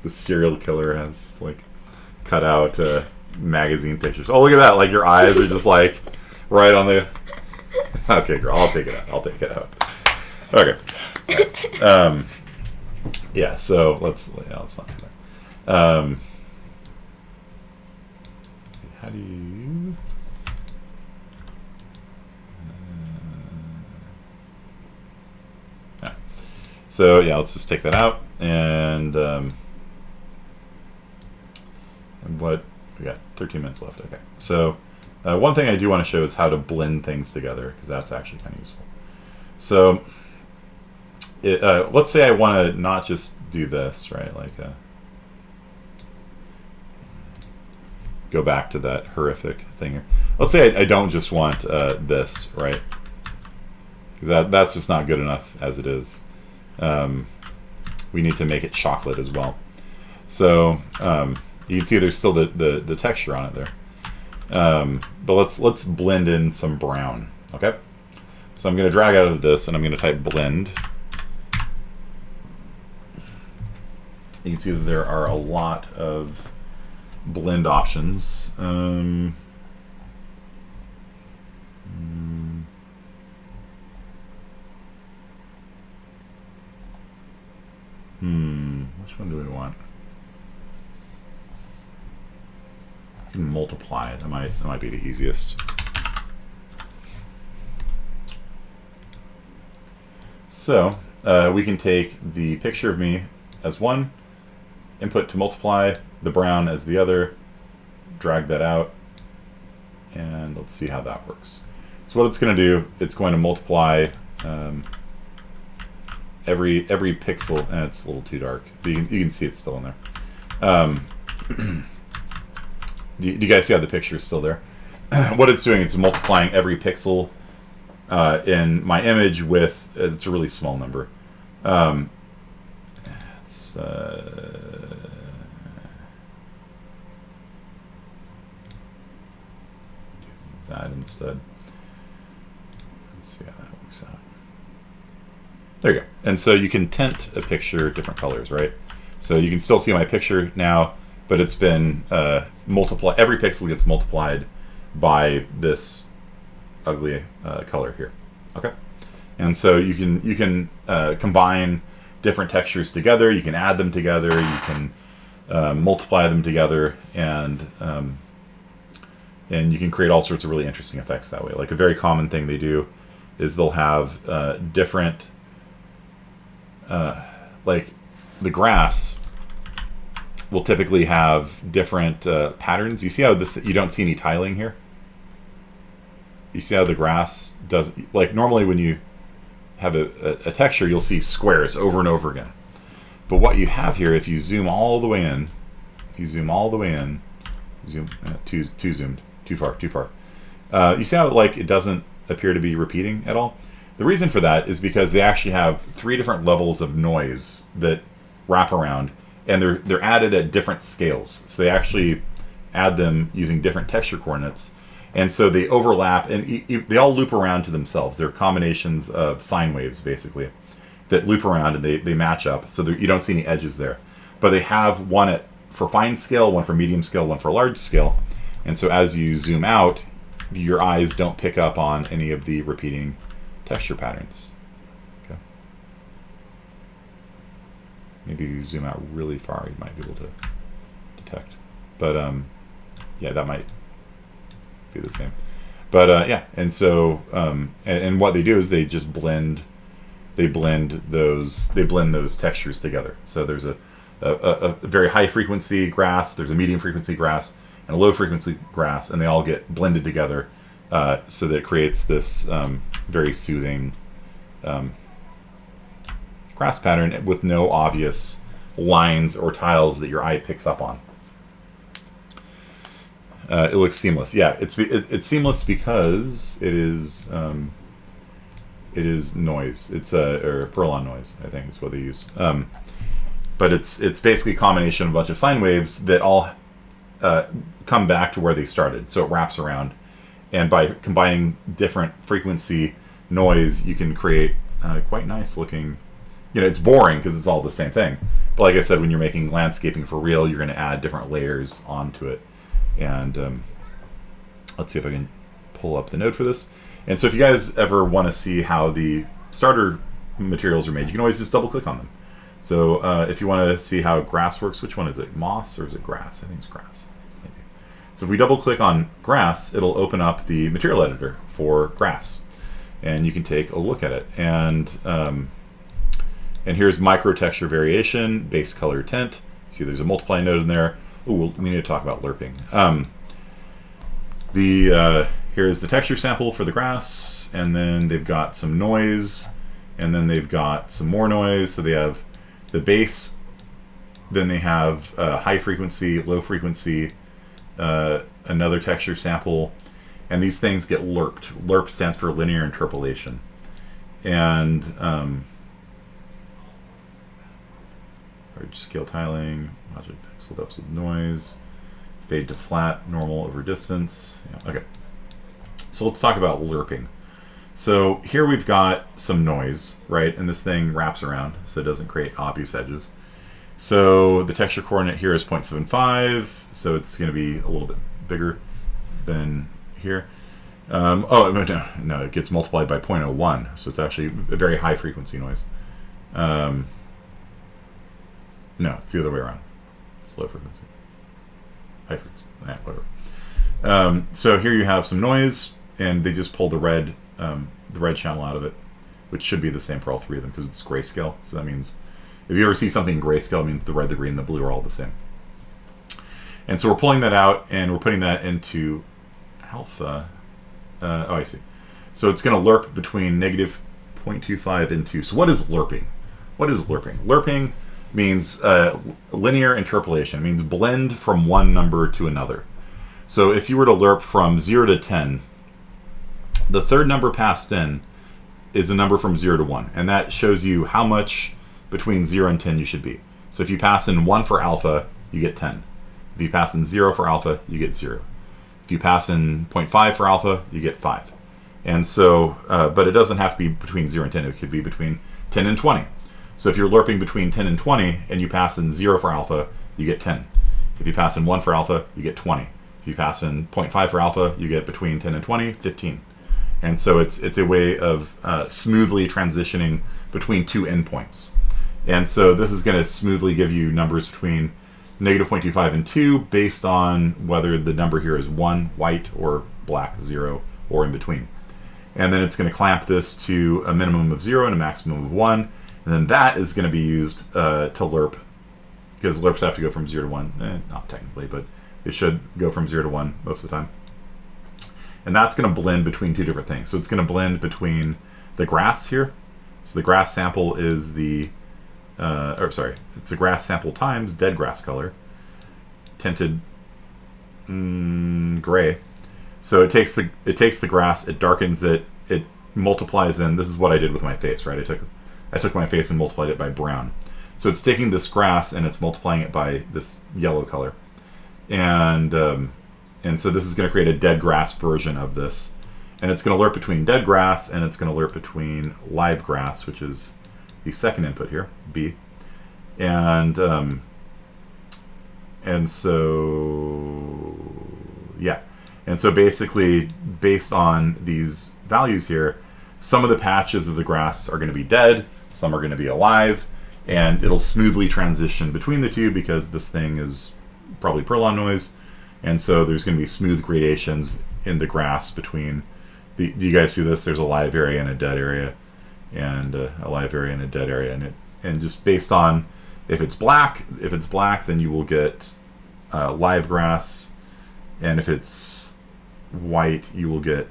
the serial killer has like cut out magazine pictures. Oh, look at that! Like your eyes are just like right on the. Okay, girl. I'll take it out. I'll take it out. Okay. Right. Yeah. So let's not do that. How do you? Yeah. So yeah, let's just take that out and what we got 13 minutes left. Okay. So one thing I do want to show is how to blend things together because that's actually kind of useful. So let's say I want to not just do this, right? Like go back to that horrific thing here. Let's say I don't just want this, right? Because that's just not good enough as it is. We need to make it chocolate as well. So you can see there's still the texture on it there. But let's blend in some brown. Okay. So I'm going to drag out of this and I'm going to type blend. You can see that there are a lot of blend options. Which one do we want? You can multiply it. That might be the easiest. So we can take the picture of me as one, input to multiply, the brown as the other, drag that out, and let's see how that works. So what it's going to do, it's going to multiply every pixel, and it's a little too dark, but you can see it's still in there. Do you guys see how the picture is still there? What it's doing, it's multiplying every pixel in my image with, it's a really small number. It's that instead. Let's see how that works out. There you go. And so you can tint a picture different colors, right? So you can still see my picture now, but it's been multiplied. Every pixel gets multiplied by this ugly color here. Okay. And so you can combine different textures together. You can add them together. You can multiply them together, and you can create all sorts of really interesting effects that way. Like a very common thing they do is they'll have different, like the grass will typically have different patterns. You see how you don't see any tiling here? You see how the grass does, like normally when you have a texture, you'll see squares over and over again. But what you have here, if you zoom all the way in, too zoomed, too far. You see how like it doesn't appear to be repeating at all? The reason for that is because they actually have 3 different levels of noise that wrap around, and they're added at different scales. So they actually add them using different texture coordinates, and so they overlap, and they all loop around to themselves. They're combinations of sine waves, basically, that loop around, and they match up, so you don't see any edges there. But they have one for fine scale, one for medium scale, one for large scale, and so as you zoom out, your eyes don't pick up on any of the repeating texture patterns. Okay. Maybe if you zoom out really far, you might be able to detect. But yeah, that might be the same. But yeah, and so and what they do is they just blend those textures together. So there's a very high frequency grass, there's a medium frequency grass, and a low frequency grass, and they all get blended together so that it creates this very soothing grass pattern with no obvious lines or tiles that your eye picks up on. It looks seamless. Yeah, it's seamless because it is noise. It's or Perlon noise, I think is what they use. But it's basically a combination of a bunch of sine waves that all come back to where they started. So it wraps around, and by combining different frequency noise, you can create quite nice looking. You know, it's boring because it's all the same thing. But like I said, when you're making landscaping for real, you're going to add different layers onto it. And let's see if I can pull up the node for this. And so if you guys ever want to see how the starter materials are made, you can always just double click on them. So if you want to see how grass works, which one is it? Moss or is it grass? I think it's grass. Maybe. So if we double click on grass, it'll open up the material editor for grass. And you can take a look at it. And here's micro texture variation, base color tint. See there's a multiply node in there. Ooh, we need to talk about lerping. Here's the texture sample for the grass, and then they've got some noise, and then they've got some more noise. So they have the base, then they have high frequency, low frequency, another texture sample, and these things get lerped. Lerp stands for linear interpolation. And large scale tiling, logic pixel depths with noise, fade to flat, normal over distance. Yeah, okay. So let's talk about lerping. So here we've got some noise, right? And this thing wraps around so it doesn't create obvious edges. So the texture coordinate here is 0.75, so it's going to be a little bit bigger than here. Oh, no, it gets multiplied by 0.01, so it's actually a very high frequency noise. No, it's the other way around. It's low frequency. High frequency. Whatever. So here you have some noise, and they just pulled the red channel out of it, which should be the same for all three of them because it's grayscale. So that means if you ever see something in grayscale, it means the red, the green, and the blue are all the same. And so we're pulling that out, and we're putting that into alpha. Oh, I see. So it's going to lerp between negative 0.25 and 2. So what is lerping? What is lerping? Lerping means linear interpolation. It means blend from one number to another. So if you were to lerp from 0 to 10, the third number passed in is a number from 0 to 1. And that shows you how much between 0 and 10 you should be. So if you pass in 1 for alpha, you get 10. If you pass in 0 for alpha, you get 0. If you pass in 0.5 for alpha, you get 5. And so, but it doesn't have to be between 0 and 10. It could be between 10 and 20. So if you're lerping between 10 and 20, and you pass in 0 for alpha, you get 10. If you pass in 1 for alpha, you get 20. If you pass in 0.5 for alpha, you get between 10 and 20, 15. And so it's a way of smoothly transitioning between two endpoints. And so this is going to smoothly give you numbers between negative 0.25 and 2 based on whether the number here is 1, white, or black, 0, or in between. And then it's going to clamp this to a minimum of 0 and a maximum of 1. And then that is going to be used to lerp, because lerps have to go from 0 to 1. Not technically, but it should go from 0 to 1 most of the time. And that's going to blend between two different things. So it's going to blend between the grass here. So the grass sample is the, it's the grass sample times dead grass color, tinted gray. So it takes the grass, it darkens it, it multiplies in. This is what I did with my face, right? I took my face and multiplied it by brown. So it's taking this grass and it's multiplying it by this yellow color. And so this is going to create a dead grass version of this. And it's going to lerp between dead grass and it's going to lerp between live grass, which is the second input here, B. And so, yeah. And so basically, based on these values here, some of the patches of the grass are going to be dead, some are going to be alive, and it'll smoothly transition between the two because this thing is probably Perlon noise. And so there's going to be smooth gradations in the grass between the, do you guys see this? There's a live area and a dead area, and a live area and a dead area, and just based on if it's black, then you will get live grass, and if it's white, you will get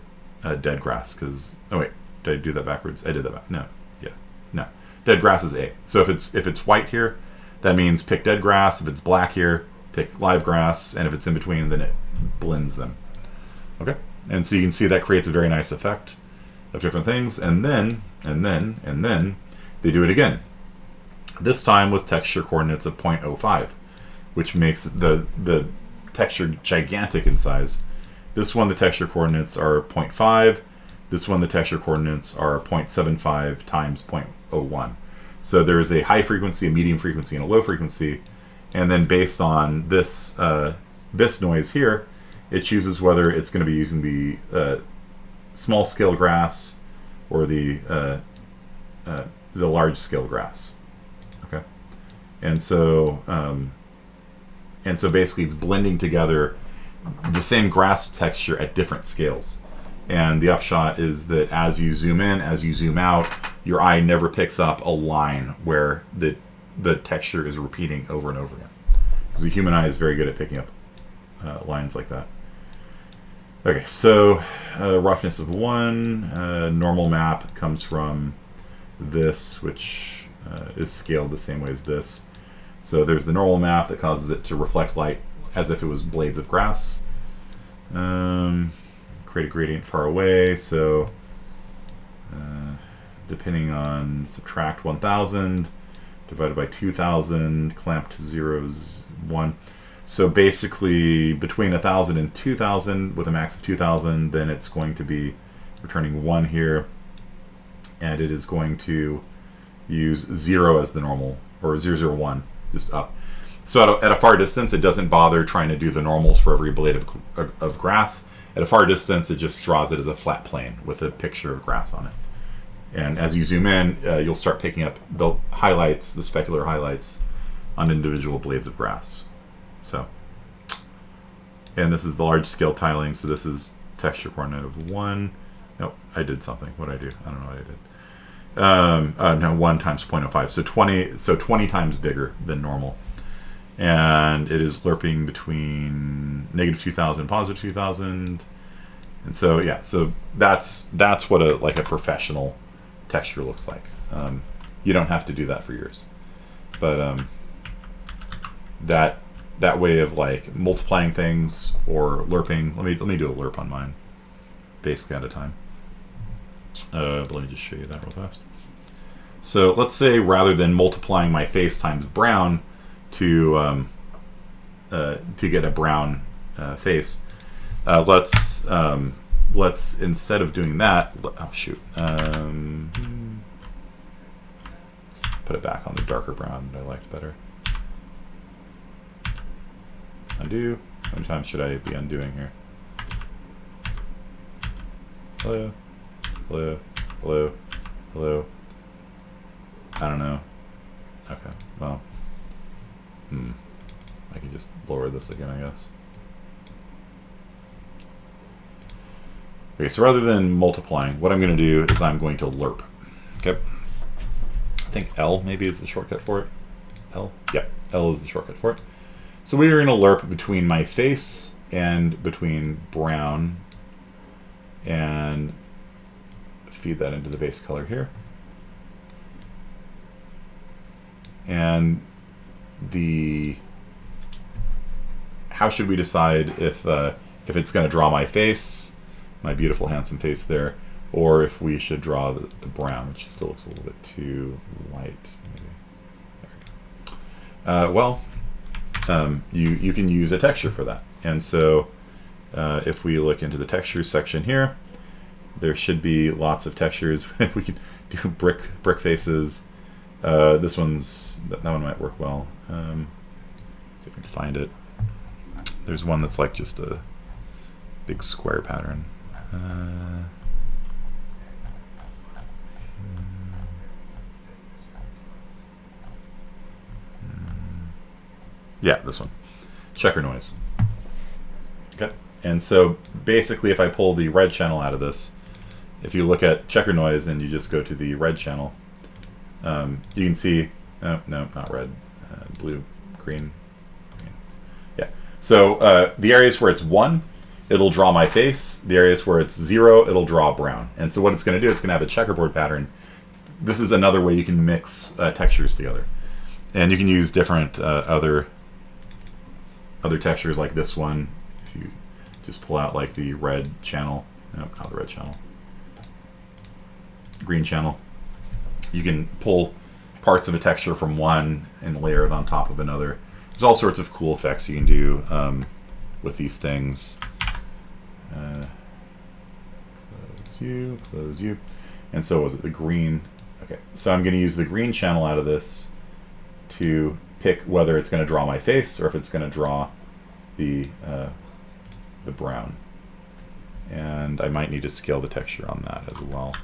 dead grass. Because oh wait, did I do that backwards? I did that back. No, yeah, no. Dead grass is A. So if it's white here, that means pick dead grass. If it's black here, pick live grass, and if it's in between, then it blends them. Okay, and so you can see that creates a very nice effect of different things, and then they do it again. This time with texture coordinates of 0.05, which makes the texture gigantic in size. This one, the texture coordinates are 0.5. This one, the texture coordinates are 0.75 times 0.01. So there's a high frequency, a medium frequency, and a low frequency. And then based on this noise here, it chooses whether it's going to be using the small scale grass or the large scale grass. Okay, and so basically it's blending together the same grass texture at different scales. And the upshot is that as you zoom in, as you zoom out, your eye never picks up a line where the texture is repeating over and over again. Because the human eye is very good at picking up lines like that. Okay, so roughness of 1. Normal map comes from this, which is scaled the same way as this. So there's the normal map that causes it to reflect light as if it was blades of grass. Create a gradient far away, so depending on subtract 1000 divided by 2000, clamp to 0 is 1. So basically between 1000 and 2000 with a max of 2000, then it's going to be returning 1 here, and it is going to use 0 as the normal, or 0, 0, 1, just up. So at a far distance, it doesn't bother trying to do the normals for every blade of grass. At a far distance, it just draws it as a flat plane with a picture of grass on it. And as you zoom in, you'll start picking up the highlights, the specular highlights on individual blades of grass. So, and this is the large scale tiling, so this is texture coordinate of 1. Nope, I did something. What did I do? I don't know what I did. No, 1 times 0.05, so 20 times bigger than normal. And it is lerping between -2000, +2000, and so yeah, so that's what a professional texture looks like. You don't have to do that for yours, but that way of like multiplying things or lerping. Let me do a lerp on mine, basically at a time. But let me just show you that real fast. So let's say rather than multiplying my face times brown to get a brown face, let's instead of doing that, oh shoot, let's put it back on the darker brown that I liked better. Undo. How many times should I be undoing here? Hello, hello, hello, hello. I don't know. Okay, well. I can just lower this again, I guess. Okay, so rather than multiplying, what I'm going to do is I'm going to lerp. Okay. I think L maybe is the shortcut for it. L? Yep, L is the shortcut for it. So we are going to lerp between my face and between brown and feed that into the base color here. And how should we decide if it's going to draw my face, my beautiful handsome face there, or if we should draw the brown, which still looks a little bit too light. Maybe. There we go. You can use a texture for that, and so if we look into the textures section here, there should be lots of textures. We can do brick faces. This one's that one might work well. See if I can find it. There's one that's like just a big square pattern. Yeah, this one. Checker noise. Okay. And so basically if I pull the red channel out of this, if you look at checker noise and you just go to the red channel, you can see, no, not red, blue, green. Yeah. So the areas where it's 1, it'll draw my face. The areas where it's 0, it'll draw brown. And so what it's going to do, it's going to have a checkerboard pattern. This is another way you can mix textures together. And you can use different other textures like this one. If you just pull out like the red channel, no, not the red channel, green channel. You can pull parts of a texture from one and layer it on top of another. There's all sorts of cool effects you can do with these things. Close you. And so was it the green? Okay, so I'm going to use the green channel out of this to pick whether it's going to draw my face or if it's going to draw the brown. And I might need to scale the texture on that as well.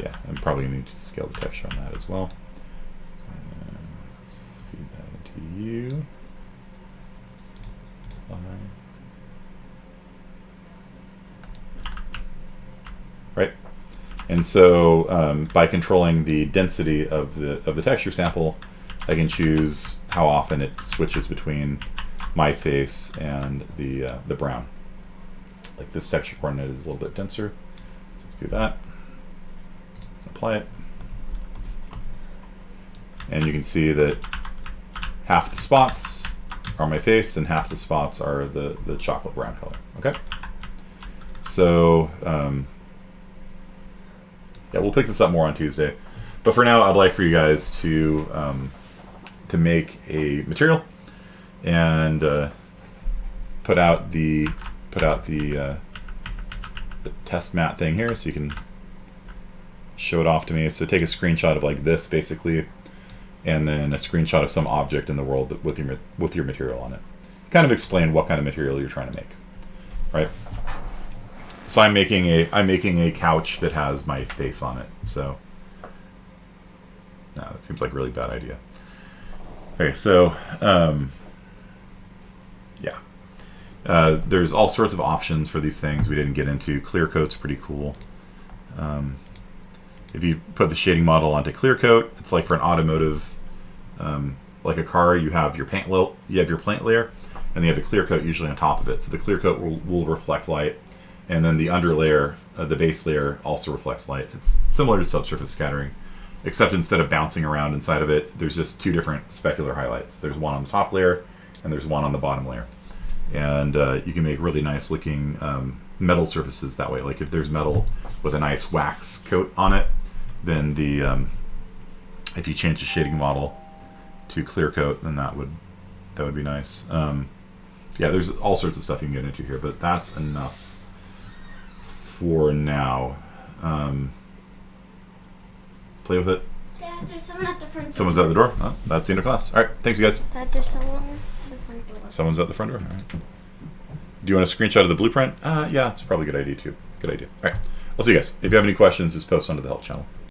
Yeah, I'm probably going to need to scale the texture on that as well. Let's feed that into you. Right, and so by controlling the density of the texture sample, I can choose how often it switches between my face and the brown. Like this texture coordinate is a little bit denser, so let's do that. Apply it, and you can see that half the spots are my face and half the spots are the chocolate brown color. Okay, so yeah, we'll pick this up more on Tuesday, but for now I'd like for you guys to make a material and put out the test mat thing here so you can show it off to me. So take a screenshot of like this basically, and then a screenshot of some object in the world that, with your material on it. Kind of explain what kind of material you're trying to make, right? So I'm making a couch that has my face on it. So no, that seems like a really bad idea. Okay, so yeah, there's all sorts of options for these things we didn't get into. Clear coat's pretty cool. If you put the shading model onto clear coat, it's like for an automotive, like a car, you have your paint layer, and you have the clear coat usually on top of it. So the clear coat will reflect light, and then the under layer, the base layer, also reflects light. It's similar to subsurface scattering, except instead of bouncing around inside of it, there's just two different specular highlights. There's one on the top layer, and there's one on the bottom layer. And you can make really nice looking metal surfaces that way. Like if there's metal with a nice wax coat on it, then if you change the shading model to clear coat, then that would be nice. Yeah, there's all sorts of stuff you can get into here, but that's enough for now. Play with it. Yeah, there's someone at the front door. Someone's out the door. Oh, that's the end of class. All right, thanks, you guys. Dad, there's someone at the front door. Someone's at the front door. All right. Do you want a screenshot of the blueprint? Yeah, it's probably a good idea too. Good idea. All right, I'll see you guys. If you have any questions, just post onto the help channel.